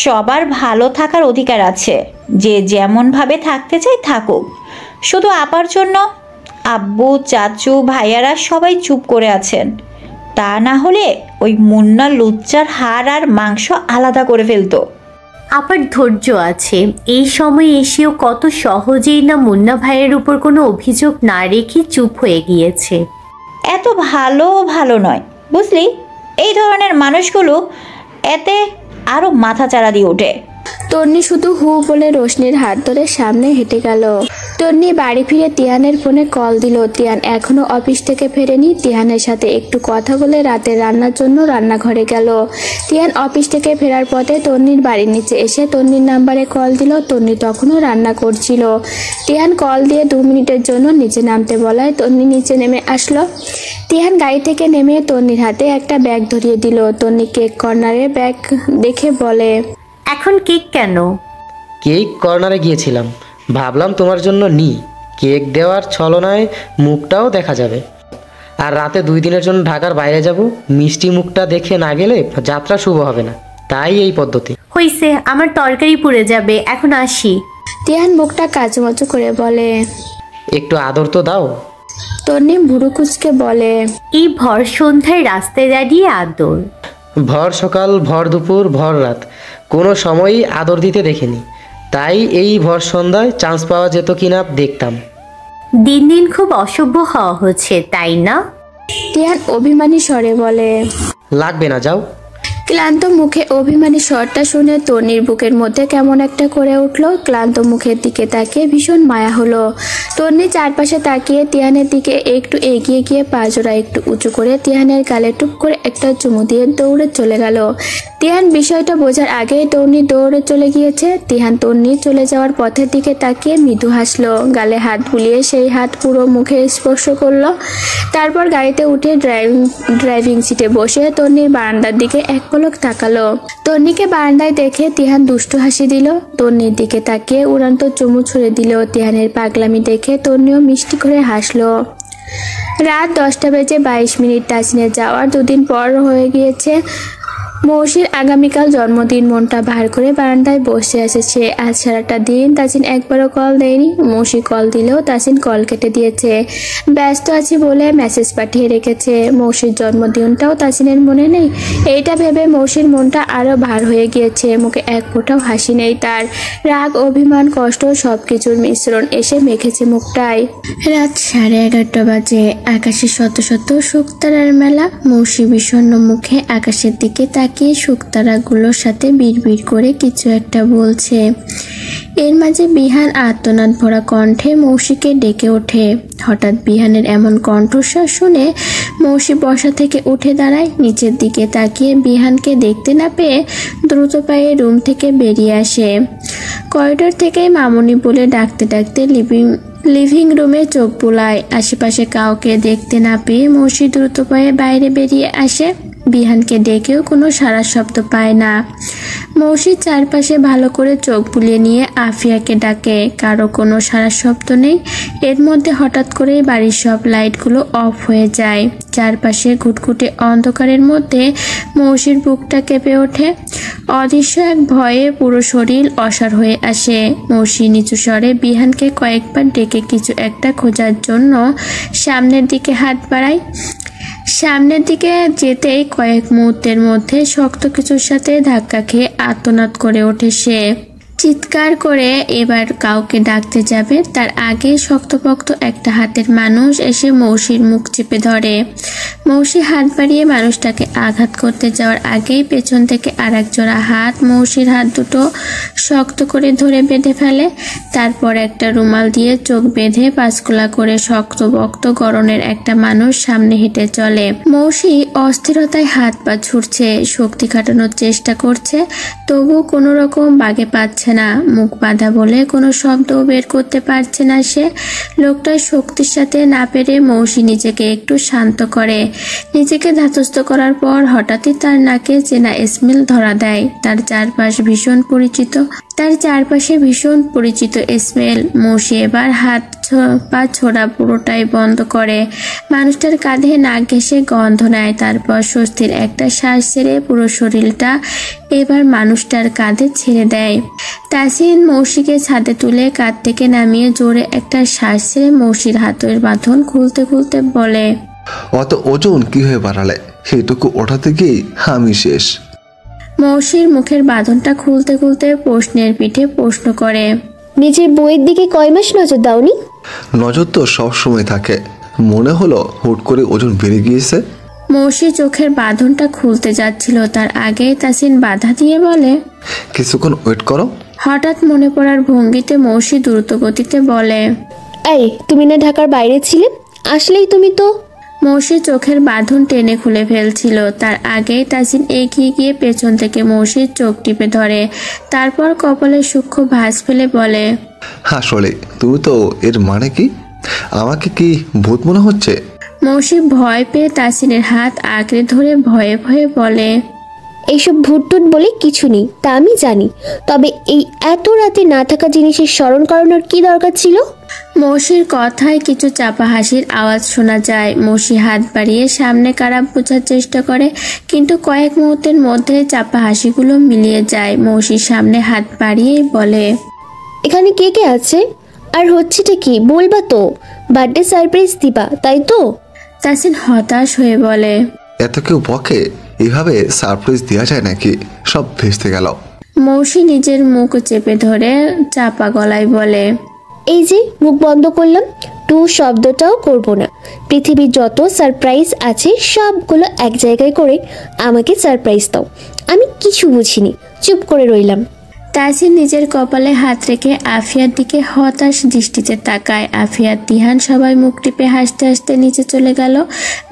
সবার ভালো থাকার অধিকার আছে, যে যেমনভাবে থাকতে চায় থাকুক। শুধু আপার জন্য আব্বু, চাচু, ভাইয়ারা সবাই চুপ করে আছেন। তা না হলে ওই মুন্না লুচ্চার হাড় আর মাংস আলাদা করে ফেলতো। আপার ধৈর্য আছে। এই সময় এসেও কত সহজেই না মুন্না ভাইয়ের উপর কোনো অভিযোগ না রেখে চুপ হয়ে গিয়েছে। এত ভালো নয় বুঝলি? এই ধরনের মানুষগুলো এতে আরো মাথা চাড়া দিয়ে ওঠে। তন্নি শুধু হু বলে রোশনির হাত ধরে সামনে হেঁটে গেল। তন্নি বাড়ি ফিরে তিহানের ফোনে কল দিল। তিহান এখনো অফিস থেকে ফেরেনি। তিহানের সাথে একটু কথা বলে রাতে রান্নার জন্য রান্নাঘরে গেল। তিহান অফিস থেকে ফেরার পথে তন্নির বাড়ির নিচে এসে তন্নির নাম্বারে কল দিল। তন্নি তখনও রান্না করছিল। তিহান কল দিয়ে 2 মিনিটের জন্য নিচে নামতে বলায় তন্নি নিচে নেমে আসলো। তিহান গাড়ি থেকে নেমে তন্নির হাতে একটা ব্যাগ ধরিয়ে দিল। তন্নি কেক কর্নারের ব্যাগ দেখে বলে, এখন কেক কেন? কেক কর্নারে গিয়েছিলাম, ভাবলাম তোমার জন্য নি। কেক দেওয়ার ছলনায় মুখটাও দেখা যাবে। আর রাতে 2 দিনের জন্য ঢাকার বাইরে যাব, মিষ্টি মুখটা দেখে না গেলে যাত্রা শুভ হবে না, তাই এই পদ্ধতি। হইছে, আমার তরকারি পুড়ে যাবে, এখন আসি। তিহান মুখটা কাচুমাচু করে বলে, একটু আদর তো দাও। তন্নি ভুরু কুচকে বলে, এই ভর সন্ধ্যায় রাস্তায় দাঁড়িয়ে আদর? ভর সকাল, ভর দুপুর, ভর রাত কোনো সময়ই আদর দিতে দেখিনি, তাই এই ভর সন্ধ্যায় চান্স পাওয়া যেত কিনা দেখতাম। দিন দিন খুব অসভ্য হওয়া হচ্ছে, তাই না? তিহান অভিমানী স্বরে বলে, লাগবে না, যাও। ক্লান্ত মুখে অভিমানী স্বরটা শুনে তন্নির বুকের মধ্যে কেমন একটা করে উঠলো। ক্লান্ত মুখের দিকে তাকিয়ে ভীষণ মায়া হলো। তন্নি চারপাশে তাকিয়ে তিহানের দিকে একটু এগিয়ে গিয়ে পা জোড়া একটু উঁচু করে তিহানের গালে টুপ করে একটা চুমু দিয়ে দৌড়ে চলে গেল। তিহান বিষয়টা বোঝার আগেই তন্নি দৌড়ে চলে গিয়েছে। তিহান তন্নি চলে যাওয়ার পথের দিকে তাকিয়ে মৃদু হাসলো। গালে হাত বুলিয়ে সেই হাত পুরো মুখে স্পর্শ করলো। তারপর গাড়িতে উঠে ড্রাইভিং সিটে বসে তন্নির বারান্দার দিকে এক পলক তাকালো। তন্নিকে বারান্দায় দেখে তিহান দুষ্টু হাসি দিল। তন্নির দিকে তাকিয়ে উড়ান্ত চুমু ছুঁড়ে দিল। তিহানের পাগলামি দেখে তন্নিও মিষ্টি করে হাসলো। রাত 10টা বেজে 22 মিনিট। তাসিনে যাওয়ার 2 দিন পর হয়ে গিয়েছে। মৌসির আগামীকাল জন্মদিন। মনটা ভার করে বারান্দায় বসে আছে সে। আজ সারাটা দিন তাসিন একবারও কল দেয়নি। মৌসি কল দিলেও তাসিন কল কেটে দিয়েছে। ব্যস্ত আছি বলে মেসেজ পাঠিয়ে রেখেছে। মৌসির জন্মদিনটাও তাসিনের মনে নেই। এইটা ভেবে মৌসির মনটা আরো ভার হয়ে গিয়েছে। মুখে এক ফোঁটাও হাসি নেই তার। রাগ, অভিমান, কষ্ট সবকিছুর মিশ্রণ এসে মেখেছে মুখটায়। রাত 11:30 বাজে। আকাশে শত শত শুকতারার মেলা। মৌসি বিষণ্ণ মুখে আকাশের দিকে তাকিয়ে শুকতারাগুলোর সাথে বিড়বিড় করে কিছু একটা বলছে। এর মাঝে বিহান আর্তনাদ ভরা কণ্ঠে মৌসিকে ডেকে ওঠে। হঠাৎ বিহানের এমন কণ্ঠস্বর শুনে মৌসি বসা থেকে উঠে দাঁড়ায়। নিচের দিকে তাকিয়ে বিহানকে দেখতে না পেয়ে দ্রুত পায়ে রুম থেকে বেরিয়ে আসে। করিডোর থেকে মামুনি বলে ডাকতে ডাকতে লিভিং রুমে চোখ বুলায়। আশেপাশে কাউকে দেখতে না পেয়ে মৌসি দ্রুত পায়ে বাইরে বেরিয়ে আসে। বিহানকে ডেকেও কোনো সাড়া শব্দ পায় না। মৌসির চারপাশে ভালো করে চোখ বুলিয়ে নিয়ে আফিয়াকে ডাকে। কারো কোনো সাড়া শব্দ নেই। এর মধ্যে হঠাৎ করেই বাড়ির সব লাইটগুলো অফ হয়ে যায়। চারপাশে ঘুটঘুটে অন্ধকারের মধ্যে মৌসির বুকটা কেঁপে ওঠে। অদৃশ্য এক ভয়ে পুরো শরীর অসাড় হয়ে আসে। মৌসি নিচু স্বরে বিহানকে কয়েকবার ডেকে কিছু একটা খোঁজার জন্য সামনের দিকে হাত বাড়ায়। সামনের দিকে যেতেই কয়েক মুহূর্তের মধ্যে শক্ত কিছুর সাথে ধাক্কা খেয়ে আর্তনাদ করে ওঠে সে। চিৎকার করে এবার কাউকে ডাকতে যাবে তার আগে শক্তপোক্ত একটা হাতের মানুষ এসে মৌসির মুখ চেপে ধরে। মৌসি হাত বাড়িয়ে মানুষটাকে আঘাত করতে যাওয়ার আগেই পেছন থেকে আর এক জোড়া হাত মৌসির হাত দুটো শক্ত করে ধরে বেঁধে ফেলে। তারপর একটা রুমাল দিয়ে চোখ বেঁধে পাঁচকোলা করে শক্তপোক্ত গড়নের একটা মানুষ সামনে হেঁটে চলে। মৌসি অস্থিরতায় হাত পা ছুটছে, শক্তি খাটানোর চেষ্টা করছে, তবু কোনো রকম বাগে পাচ্ছে না। মুখ বাঁধা বলে কোনো শব্দও বের করতে পারছে না সে। লোকটার শক্তির সাথে না পেরে মৌসি নিজেকে একটু শান্ত করে। নিজেকে ধাতস্থ করার পর হঠাৎই তার নাকে চেনা স্মেল ধরা দেয়। তার চারপাশে ভীষণ পরিচিত স্মেল। মৌসি এবার হাত পা ছোড়া পুরোটাই বন্ধ করে। মানুষটার কাঁধে নাক ঘেঁষে গন্ধ নেয়। তারপর স্বস্তির একটা শ্বাস ছেড়ে পুরো শরীরটা এবার মানুষটার কাঁধে ছেড়ে দেয়। তাসিন মৌসিকে ছাদে তুলে কাঁধ থেকে নামিয়ে জোরে একটা শ্বাস ছেড়ে মৌসির হাতের বাঁধন খুলতে খুলতে বলে, অত ওজন কি হয়ে বাড়ালে? সেটুকু ওঠাতে গিয়ে আমি শেষ। মৌসির মুখের বাঁধনটা খুলতে খুলতে প্রশ্নের পিঠে প্রশ্ন করে, নিজের বইয়ের দিকে কয় মাস নজর দাওনি? নজর তো সব সময় থাকে। মনে হলো হুট করে ওজন বেড়ে গিয়েছে। মৌসি চোখের বাঁধনটা খুলতে যাচ্ছিল, তার আগেই তাসিন বাধা দিয়ে বলে, কিছুক্ষণ ওয়েট করো। হঠাৎ মনে পড়ার ভঙ্গিতে মৌসি দ্রুত গতিতে বলে, এই তুমি না ঢাকার বাইরে ছিলে, আসলেই তুমি তো। মৌসি চোখের বাঁধন টেনে খুলে ফেলছিল, তার আগেই তাসিন এগিয়ে গিয়ে পেছন থেকে মৌসির চোখ টিপে ধরে, তারপর কপালে সূক্ষ্ম ভাঁজ ফেলে বলে, আসলে তুমি তো, এর মানে কি? আমাকে কি ভূত মনে হচ্ছে? মৌসি ভয় পেয়ে তাসিনের হাত আঁকড়ে ধরে ভয়ে ভয়ে বলে, এইসব ভুটটুট বলে কিছু নেই, তা আমি জানি, তবে এই এত রাতে না থাকা জিনিসের স্মরণ করানোর কি দরকার ছিল? মৌসির কথায় কিছু চাপা হাসির আওয়াজ শোনা যায়। মৌসি হাত বাড়িয়ে সামনে খারাপ বোঝার চেষ্টা করে, কিন্তু কয়েক মুহূর্তের মধ্যে চাপা হাসিগুলো মিলিয়ে যায়। মৌসির সামনে হাত বাড়িয়েই বলে, এখানে কে কে আছে আর হচ্ছেটা কি বলবা তো? বার্থডে সারপ্রাইজ দিবা তাই তো? তাসিন হতাশ হয়ে বলে, এত কেউ বকে, এভাবে সারপ্রাইজ দেওয়া যায় নাকি? সব ভেস্তে গেল। মৌসি নিজের মুখ চেপে ধরে চাপা গলায় বলে, এই যে মুখ বন্ধ করলাম, টু শব্দটাও করব না। পৃথিবীর যত সারপ্রাইজ আছে সবগুলো এক জায়গায় করে আমাকে সারপ্রাইজ দাও। আমি কিছু বুঝিনি, চুপ করে রইলাম। তাসিন নিজের কপালে হাত রেখে আফিয়ার দিকে হতাশ দৃষ্টিতে তাকায়। আফিয়া, তিহান সবাই মুখ টিপে হাসতে হাসতে নিচে চলে গেল।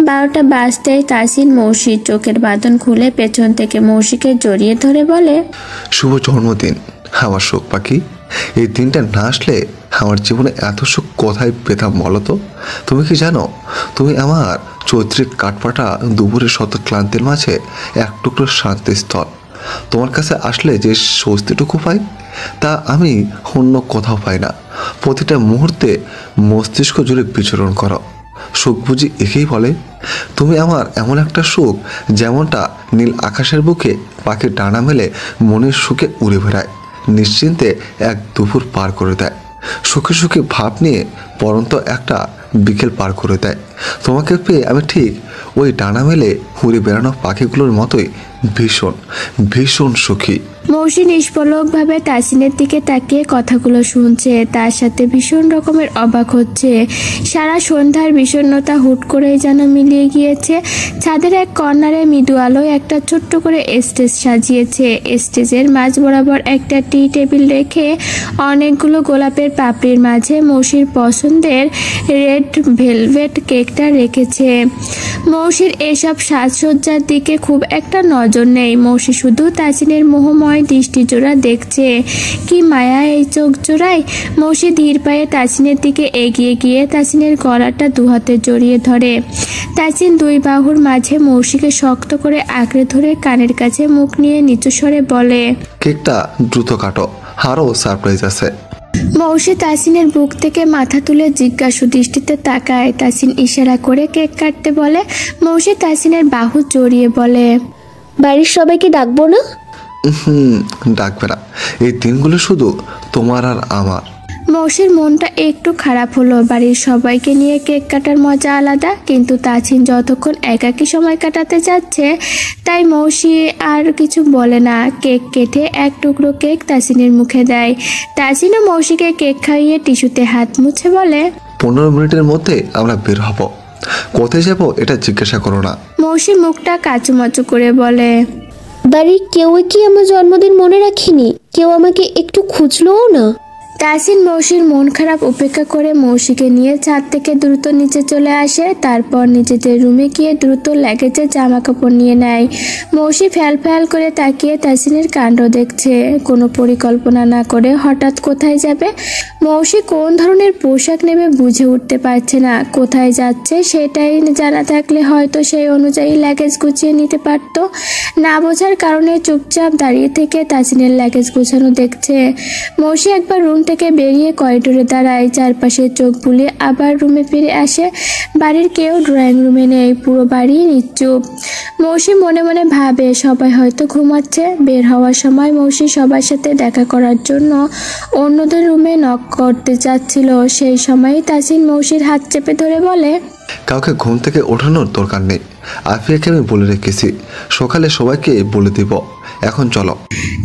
12টা বাজতেই তাসিন মৌসির চোখের বাঁধন খুলে পেছন থেকে মৌসিকে জড়িয়ে ধরে বলে, শুভ জন্মদিন আমার শোক পাখি। এই দিনটা না আসলে আমার জীবনে এত সুখ কোথায় পেতাম বলো তো? তুমি কি জানো, তুমি আমার চৈত্রিক কাঠপাটা দুপুরের শত ক্লান্তির মাঝে এক টুকরো শান্তির স্থল। তোমার কাছে আসলে যে স্বস্তিটুকু পাই, তা আমি অন্য কোথাও পাই না। প্রতিটা মুহূর্তে মস্তিষ্ক জুড়ে বিচরণ করো। সুখ বুঝি একেই বলে? তুমি আমার এমন একটা সুখ, যেমনটা নীল আকাশের বুকে পাখির ডানা মেলে মনের সুখে উড়ে বেড়ায়, নিশ্চিন্তে এক দুপুর পার করে দেয়, সুখে সুখে ভাব নিয়ে পরন্ত একটা বিকেল পার করে দেয়। তোমাকে পেয়ে আমি ঠিক ওই ডানা মেলে উড়ে বেড়ানো পাখিগুলোর মতোই ভীষণ ভীষণ সুখী। মৌসি নিষ্পলকভাবে তাসিনের দিকে তাকিয়ে কথাগুলো শুনছে, তার সাথে ভীষণ রকমের অবাক হচ্ছে। সারা সন্ধ্যার বিষণ্ণতা হুট করেই যেন মিলিয়ে গিয়েছে। ছাদের এক কর্নারে মৃদু আলোয় একটা ছোট্ট করে স্টেজ সাজিয়েছে। স্টেজের মাঝ বরাবর একটা টি টেবিল রেখে অনেকগুলো গোলাপের পাপড়ির মাঝে মৌসির পছন্দের রেড ভেলভেট কেকটা রেখেছে। মৌসির এসব সাজসজ্জার দিকে খুব একটা নজর নেই। মৌসি শুধু তাসিনের মোহময় দৃষ্টিজোড়া দেখছে। কি মায়া এই চোখ জোড়ায়। মৌসি ধীর পায়ে তাসিনের দিকে এগিয়ে গিয়ে তাসিনের গলাটা দুহাতে জড়িয়ে ধরে। তাসিন দুই বাহুর মাঝে মৌসিকে শক্ত করে আঁকড়ে ধরে কানের কাছে মুখ নিয়ে নিচু স্বরে বলে, কেকটা দ্রুত কাটো, আরও সারপ্রাইজ আছে। মৌসি তাসিনের বুক থেকে মাথা তুলে জিজ্ঞাসু দৃষ্টিতে তাকায়। তাসিন ইশারা করে কেক কাটতে বলে। মৌসি তাসিনের বাহু জড়িয়ে বলে, বাড়ির সবাইকে ডাকবো না? ডাকবে না, এই দিনগুলো শুধু তোমার আর আমার। মৌসির মনটা একটু খারাপ হলো। বাড়ির সবাইকে নিয়ে কেক কাটার মজা আলাদা, কিন্তু তাসিন যতক্ষণ একাকী সময় কাটাতে যাচ্ছে তাই মৌসি আর কিছু বলে না। কেক কেটে এক টুকরো কেক তাসিনের মুখে দেয়। তাসিনও মৌসিকে কেক খাইয়ে টিস্যুতে হাত মুছে বলে, 15 মিনিটের মধ্যে আমরা বের হব। কোথায় যাব এটা জিজ্ঞাসা করো না। মৌসি মুখটা কাচুমাচু করে বলে, বাড়ির কেউ কি আমার জন্মদিন মনে রাখিনি? কেউ আমাকে একটু খুঁজলোও না। তাসিন মৌসির মন খারাপ উপেক্ষা করে মৌসিকে নিয়ে ছাদ থেকে দ্রুত নিচে চলে আসে। তারপর নিজেদের রুমে গিয়ে দ্রুত লাগেজে জামা কাপড় নিয়ে নেয়। মৌসি ফ্যাল ফ্যাল করে তাকিয়ে তাসিনের কাণ্ড দেখছে। কোনো পরিকল্পনা না করে হঠাৎ কোথায় যাবে, মৌসি কোন ধরনের পোশাক নেবে বুঝে উঠতে পারছে না। কোথায় যাচ্ছে সেটাই জানা থাকলে হয়তো সেই অনুযায়ী লাগেজ গুছিয়ে নিতে পারত। না বোঝার কারণে চুপচাপ দাঁড়িয়ে থেকে তাসিনের লাগেজ গুছানো দেখছে। মৌসি একবার রুম থেকে বেরিয়ে করিডোরে দাঁড়ায়, চারপাশে চোখ বুলিয়ে আবার রুমে ফিরে আসে। বাড়ির কেউ ড্রয়িং রুমে নেই, পুরো বাড়ি নিশ্চুপ। মৌসি মনে মনে ভাবে সবাই হয়তো ঘুমাচ্ছে। বের হওয়ার সময় মৌসি সবার সাথে দেখা করার জন্য অন্যদের রুমে নক করতে যাচ্ছিল। সেই সময়ই তাসিন মৌসির হাত চেপে ধরে বলে, কাউকে ঘুম থেকে ওঠানোর দরকার নেই। আফিয়াকে আমি বলে রেখেছি, সকালে সবাইকে বলে দিব। এখন চলো।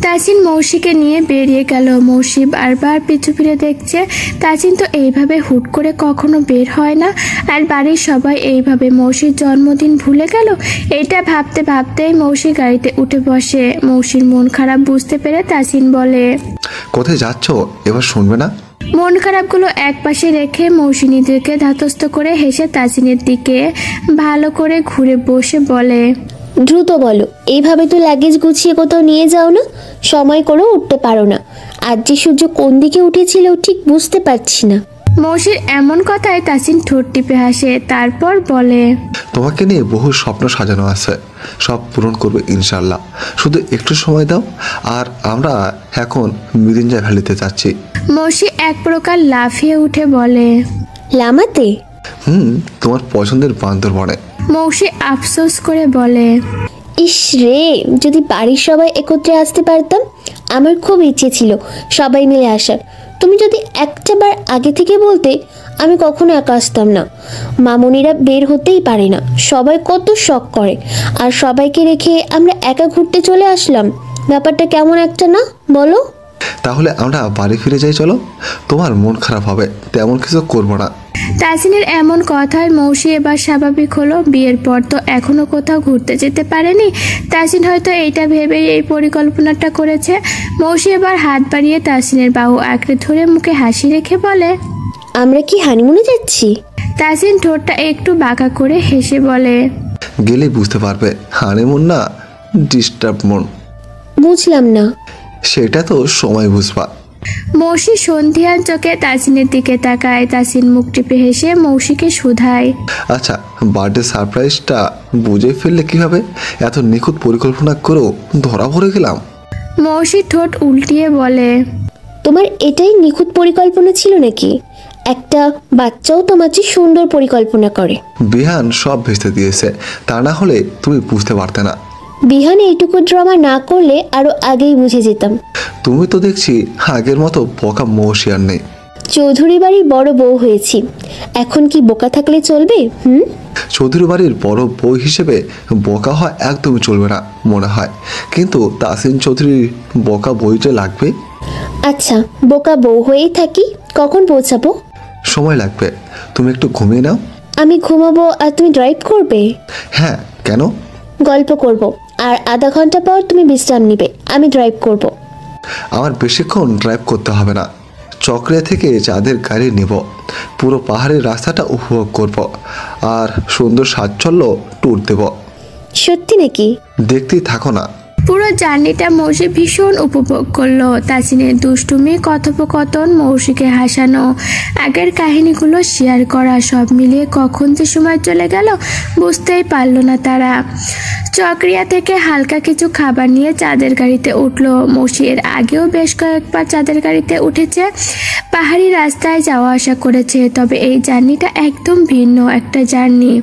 তাসিন মৌসিকে নিয়ে বেরিয়ে গেল। মৌসি বারবার পিছু ফিরে দেখছে। তাসিন তো এইভাবে হুট করে কখনো বের হয় না, আর বাড়ির সবাই এইভাবে মৌসির জন্মদিন ভুলে গেল। এটা ভাবতে ভাবতেই মৌসি গাড়িতে উঠে বসে। মৌসির মন খারাপ বুঝতে পেরে তাসিন বলে, কোথায় যাচ্ছ? এবার শুনবে না? মন খারাপগুলো এক পাশে রেখে মৌসি নিজেকে ধাতস্থ করে হেসে তাসিনের দিকে ভালো করে ঘুরে বসে বলে, দ্রুত বলো, এইভাবে তো লাগেজ গুছিয়ে কোথাও নিয়ে যাও না, সময় করেও উঠতে পারো না। আজ যে সূর্য কোন দিকে উঠেছিল ঠিক বুঝতে পারছি না। মৌসির এমন কথায় তাসিন ঠোঁট টিপে হাসে, তারপর বলে, তোমাকে নিয়ে বহু স্বপ্ন সাজানো আছে, সব পূরণ করবে ইনশাল্লাহ। শুধু একটু সময় দাও। আর আমরা এখন মিরিঞ্জা ভ্যালিতে যাচ্ছি। মৌসি এক প্রকার লাফিয়ে উঠে বলে, লামাতে? তোমার পছন্দের বান্দরবনে। মৌসি আফসোস করে বলে, ইস রে, যদি বাড়ির সবাই একত্রে আসতে পারতাম। আমার খুব ইচ্ছে ছিল সবাই মিলে আসার। তুমি যদি একটা বার আগে থেকে বলতে, আমি কখনো একা আসতাম না। মামুনিরা বের হতেই পারে না, সবাই কত শখ করে, আর সবাইকে রেখে আমরা একা ঘুরতে চলে আসলাম। ব্যাপারটা কেমন একটা না বলো? তাহলে আমরা বাড়ি ফিরে যাই, চলো। তোমার মন খারাপ হবে, তেমন কিছু করবো না। তাসিনের এমন কথায় মৌসি এবার স্বাভাবিক হলো। বিয়ের পর তো এখনো কোথাও ঘুরতে যেতে পারেনি। তাসিন হয়তো এইটা ভেবেই এই পরিকল্পনাটা করেছে। মৌসি এবার হাত বাড়িয়ে তাসিনের বাহু আঁকড়ে ধরে মুখে হাসি রেখে বলে, আমরা কি হানিমুনে যাচ্ছি? তাসিন ঠোঁটটা একটু বাঁকা করে হেসে বলে, গেলেই বুঝতে পারবে, হানিমুন না, ডিস্টার্ব মন। বুঝলাম না। সেটা তো সময় বুঝবা। মৌসি সন্ধিয়ার চোখে তাসিনের দিকে তাকায়। তাসিন মুখ টিপে হেসে মৌসিকে শুধায়, আচ্ছা, বার্থডে সারপ্রাইজটা বুঝে ফেললে কিভাবে? এত নিখুঁত পরিকল্পনা করেও ধরা পড়ে গেলাম। মৌসি ঠোঁট উল্টিয়ে বলে, তোমার এটাই নিখুঁত পরিকল্পনা ছিল নাকি? একটা বাচ্চাও তোমার চেয়ে সুন্দর পরিকল্পনা করে। বিহান সব ভেস্তে দিয়েছে, তা না হলে তুমি বুঝতে পারতে না। বিহান এইটুকু ড্রামা না করলে আরো আগেই বুঝে যেতাম। তুমি তো দেখছি আগের মতো বোকা মৌসি আর নেই। চৌধুরী বাড়ির বড় বউ হয়েছি, এখন কি বোকা থাকলে চলবে? চৌধুরী বাড়ির বড় বউ হিসেবে বোকা হওয়া একদমই চলবে না মনে হয়, কিন্তু তাসিন চৌধুরীর বোকা বইটা লাগবে। আচ্ছা, বোকা বউ হয়েই থাকি। কখন পৌঁছাবো? সময় লাগবে, তুমি একটু ঘুমিয়ে নাও। আমি ঘুমাবো আর তুমি ড্রাইভ করবে? হ্যাঁ, কেন? গল্প করব, আর আধা ঘন্টা পর তুমি বিশ্রাম নিবে, আমি ড্রাইভ করব। আমার বেশিক্ষণ ড্রাইভ করতে হবে না। চকরিয়া থেকে চাঁদের গাড়ি নেব, পুরো পাহাড়ের রাস্তাটা উপভোগ করব, আর সুন্দর সাচ্ছল্য ট্যুর দেব। সত্যি নাকি? দেখতেই থাকো না। পুরো জার্নিটা মৌসি ভীষণ উপভোগ করলো। তাসিনের দুষ্টুমি, কথোপকথন, মৌসিকে হাসানো, আগের কাহিনীগুলো শেয়ার করা, সব মিলিয়ে কখন যে সময় চলে গেল বুঝতেই পারল না তারা। চকরিয়া থেকে হালকা কিছু খাবার নিয়ে চাঁদের গাড়িতে উঠলো। মৌসি এর আগেও বেশ কয়েকবার চাঁদের গাড়িতে উঠেছে, পাহাড়ি রাস্তায় যাওয়া আসা করেছে, তবে এই জার্নিটা একদম ভিন্ন একটা জার্নি।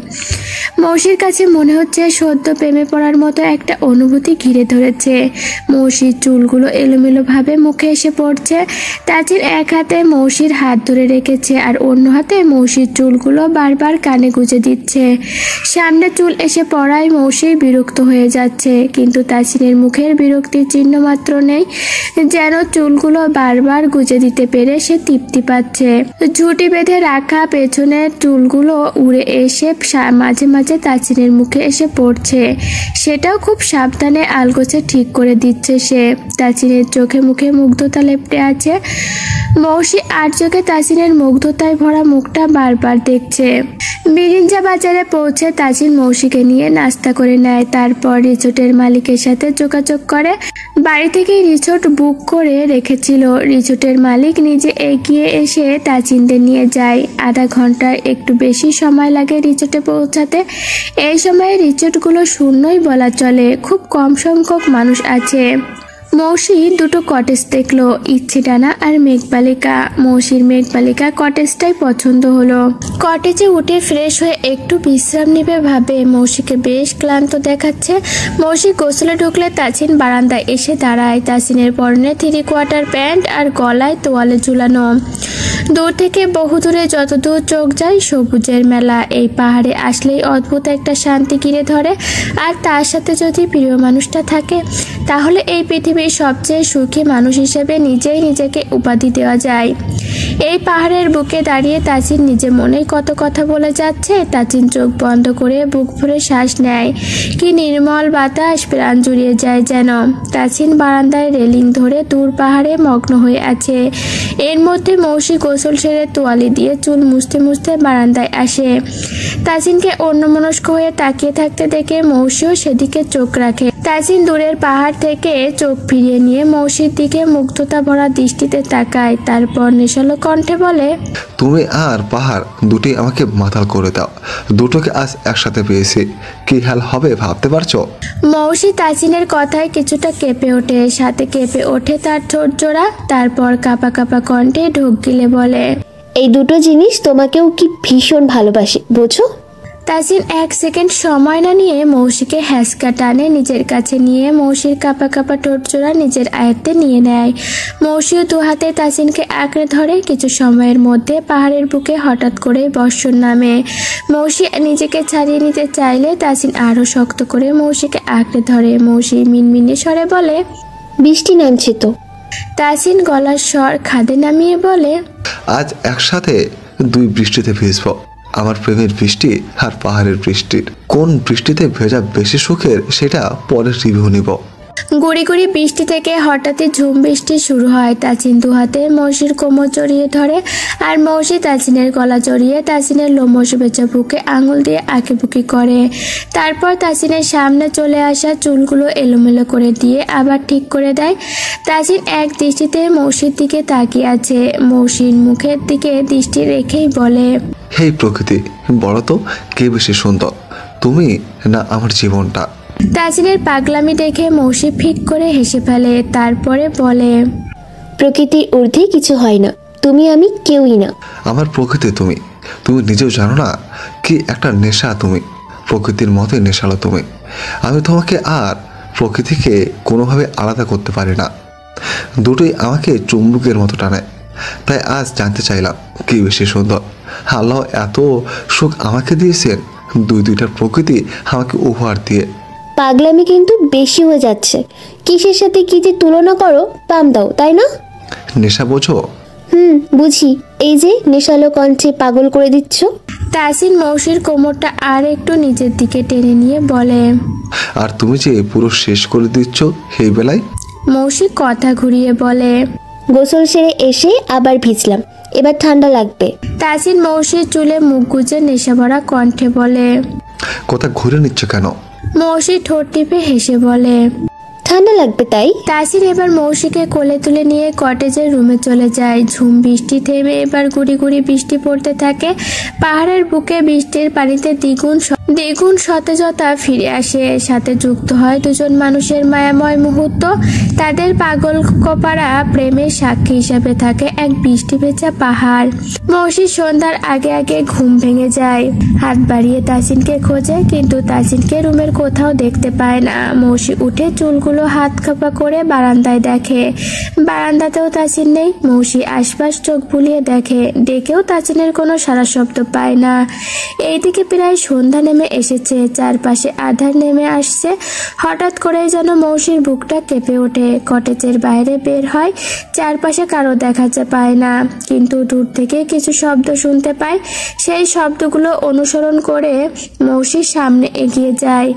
মৌসির কাছে মনে হচ্ছে সদ্য প্রেমে পড়ার মতো একটা অনুভূতি ঘিরে ধরেছে। মৌসির চুলগুলো এলোমেলোভাবে মুখে এসে পড়ছে। তাসিন এক হাতে মৌসির হাত ধরে রেখেছে, আর অন্য হাতে মৌসির চুলগুলো বারবার কানে গুঁজে দিচ্ছে। সামনে চুল এসে পড়ায় মৌসি বিরক্ত হয়ে যাচ্ছে, কিন্তু তাসিনের মুখের বিরক্তির চিহ্ন মাত্র নেই, যেন চুলগুলো বারবার গুঁজে দিতে পেরে সে তৃপ্তি পাচ্ছে। ঝুঁটি বেঁধে রাখা পেছনের চুলগুলো উড়ে এসে মাঝে মাঝে তাসিনের মুখে এসে পড়ছে, সেটাও খুব সাবধানে আলগোছে ঠিক করে দিচ্ছে সে। তাসিনের চোখে মুখে মুগ্ধতা লেপ্টে আছে। মৌসি আর চোখে তাসিনের মুগ্ধতায় ভরা মুখটা বারবার দেখছে। মিরিঞ্জা বাজারে পৌঁছে তাসিন মৌসিকে নিয়ে নাস্তা করে নেয়, তারপর রিসোর্টের মালিকের সাথে যোগাযোগ করে। বাড়ি থেকেই রিসোর্ট বুক করে রেখেছিল। রিসোর্টের মালিক নিজে এগিয়ে এসে তাসিনদের নিয়ে যায়। আধা ঘন্টার একটু বেশি সময় লাগে রিসোর্টে পৌঁছাতে। এই সময়ে রিসোর্টগুলো শূন্যই বলা চলে, খুব কম সংখ্যক মানুষ আছে। মৌসি দুটো কটেজ দেখলো, ইচ্ছেডানা আর মেঘবালিকা। মৌসির মেঘবালিকা কটেজটাই পছন্দ হলো। কটেজে উঠে ফ্রেশ হয়ে একটু বিশ্রাম নিবে ভাবে মৌসিকে বেশ ক্লান্ত দেখাচ্ছে। মৌসি গোসলে ঢুকলে তাসিন বারান্দায় এসে দাঁড়ায়। তাসিনের পরনে 3/4 প্যান্ট আর গলায় তোয়ালে ঝুলানো। দূর থেকে বহু দূরে যতদূর চোখ যায় সবুজের মেলা। এই পাহাড়ে আসলেই অদ্ভুত একটা শান্তি ঘিরে ধরে, আর তার সাথে যদি প্রিয় মানুষটা থাকে তাহলে এই পৃথিবীর সবচেয়ে সুখী মানুষ হিসেবে নিজেই নিজেকে উপাধি দেওয়া যায়। এই পাহাড়ের বুকে দাঁড়িয়ে তাসিন নিজে মনেই কত কথা বলে যাচ্ছে। তাসিন চোখ বন্ধ করে বুক ভরে শ্বাস নেয়। কি নির্মল বাতাস, প্রাণ জুড়িয়ে যায় যেন। তাসিন বারান্দায় রেলিং ধরে দূর পাহাড়ে মগ্ন হয়ে আছে। এর মধ্যে মৌসি গোসল সেরে তোয়ালি দিয়ে চুল মুছতে মুছতে বারান্দায় আসে। তাসিনকে অন্যমনস্ক হয়ে তাকিয়ে থাকতে দেখে মৌসিও সেদিকে চোখ রাখে। তাসিন দূরের পাহাড় থেকে চোখ ফিরিয়ে নিয়ে মৌসির দিকে মুগ্ধতা ভরা দৃষ্টিতে তাকায়। তারপর নেশালো কণ্ঠে বলে, তুমি আর পাহাড় দুটি আমাকে মাতাল করে দাও। দুটোকে আজ একসাথে পেয়েছি, কি হাল হবে ভাবতে পারছো? মৌসি তাসিনের কথায় কিছুটা কেঁপে ওঠে, সাথে কেঁপে ওঠে তার ঠোঁট জোড়া। তারপর কাঁপা কাঁপা কণ্ঠে ঢোক গিলে বলে, এই দুটো জিনিস তোমাকেও কি ভীষণ ভালোবাসে, বোঝো? তাসিন 1 সেকেন্ড সময় না নিয়ে মৌসিকে হ্যাঁচকা টানে নিজের কাছে নিয়ে মৌসির কাঁপা কাঁপা ঠোঁট জোড়া নিজের আয়ত্তে নিয়ে নেয়। মৌসিও 2 হাতে তাসিনকে আঁকড়ে ধরে। কিছু সময়ের মধ্যে পাহাড়ের বুকে হঠাৎ করে বর্ষণ নামে। মৌসি নিজেকে ছাড়িয়ে নিতে চাইলে তাসিন আরো শক্ত করে মৌসিকে আঁকড়ে ধরে। মৌসি মিনমিনে স্বরে বলে, বৃষ্টি নামছে তো। তাসিন গলার স্বর খাদে নামিয়ে বলে, আজ একসাথে 2 বৃষ্টিতে ভিজবো। আমার প্রেমের বৃষ্টি আর পাহাড়ের বৃষ্টির কোন বৃষ্টিতে ভেজা বেশি সুখের সেটা পরে রিভিউ নিব। গুড়ি গুড়ি বৃষ্টি থেকে হঠাৎই ঝুম বৃষ্টি শুরু হয়। তাসিন 2 হাতে মৌসির কোমর জড়িয়ে ধরে, আর মৌসি তাসিনের গলা জড়িয়ে তাসিনের লোমশ বেচা বুকে আঙুল দিয়ে আঁকিবুকি করে। তারপর তাসিনের সামনে চলে আসা চুলগুলো এলোমেলো করে দিয়ে আবার ঠিক করে দেয়। তাসিন এক দৃষ্টিতে মৌসির দিকে তাকিয়ে আছে। মৌসির মুখের দিকে দৃষ্টি রেখেই বলে, হেই প্রকৃতি, বলো তো কে বেশি সুন্দর, তুমি না আমার জীবনটা? তাসিনের পাগলামি দেখে মৌসি ফিক করে হেসে ফেলে। তারপরে বলে, প্রকৃতির ঊর্ধ্বে কিছু হয় না, তুমি আমি কেউই না। আমার প্রকৃতি তুমি, তুমি নিজেও জানো না কি একটা নেশা তুমি। প্রকৃতির মতোই নেশালো তুমি। আমি তোমাকে আর প্রকৃতিকে কোনোভাবে আলাদা করতে পারি না, দুটোই আমাকে চুম্বকের মতো টানে। তাই আজ জানতে চাইলাম কি বেশি সুন্দর। আল্লাহ এত সুখ আমাকে দিয়েছেন, 2টার প্রকৃতি আমাকে উপহার দিয়ে। পাগলামি কিন্তু বেশি হয়ে যাচ্ছে। কিসের সাথে কি যে তুলনা করো, পাম দাও তাই না? নেশা বোঝো? বুঝি। এই যে নেশালো কণ্ঠে পাগল করে দিচ্ছ। তাসিন মৌসির কোমরটা আর একটু নিজের দিকে টেনে নিয়ে বলে, আর তুমি যে পুরো শেষ করে দিচ্ছ এই বেলায়। মৌসি কথা ঘুরিয়ে বলে, গোসল সেরে এসে আবার ভিজলাম, এবার ঠান্ডা লাগবে। তাসিন মৌসির চুলে মুখ গুজে নেশা ভরা কণ্ঠে বলে, কথা ঘুরে নিচ্ছ কেন? মৌসি ঠোঁট টিপে হেসে বলে, ঠান্ডা লাগবে তাই। তাসিন এবার মৌসিকে কোলে তুলে নিয়ে কটেজের রুমে চলে যায়। ঝুম বৃষ্টি থেমে এবার গুড়ি গুড়ি বৃষ্টি পড়তে থাকে। পাহাড়ের বুকে বৃষ্টির পানিতে দ্বিগুণ সতেজতা ফিরে আসে। সাথে যুক্ত হয় 2জন মানুষের মায়াময় মুহূর্ত। তাদের পাগল কপারা প্রেমের সাক্ষী হিসাবে থাকে এক বৃষ্টি ভেজা পাহাড়। মৌসি সন্ধ্যার আগে আগে ঘুম ভেঙে যায়। হাত বাড়িয়ে তাসিনকে খোঁজে, কিন্তু তাসিনকে রুমের কোথাও দেখতে পায় না। মৌসি উঠে চুলগুলো হাত খাপা করে বারান্দায় দেখে। বারান্দাতেও তাসিন নেই। মৌসি আশপাশ চোখ বুলিয়ে দেখে, ডেকেও তাসিনের কোনো সারা শব্দ পায় না। এইদিকে প্রায় সন্ধ্যা নেমে এসেছে, চারপাশে আধার নেমে আসছে। হঠাৎ করে যেন মৌসির বুকটা কেঁপে ওঠে। কটেজের বাইরে বের হয়, চারপাশে কারো দেখা পায় না, কিন্তু দূর থেকে কিছু শব্দ শুনতে পায়। সেই শব্দগুলো অনুসরণ করে মৌসির সামনে এগিয়ে যায়।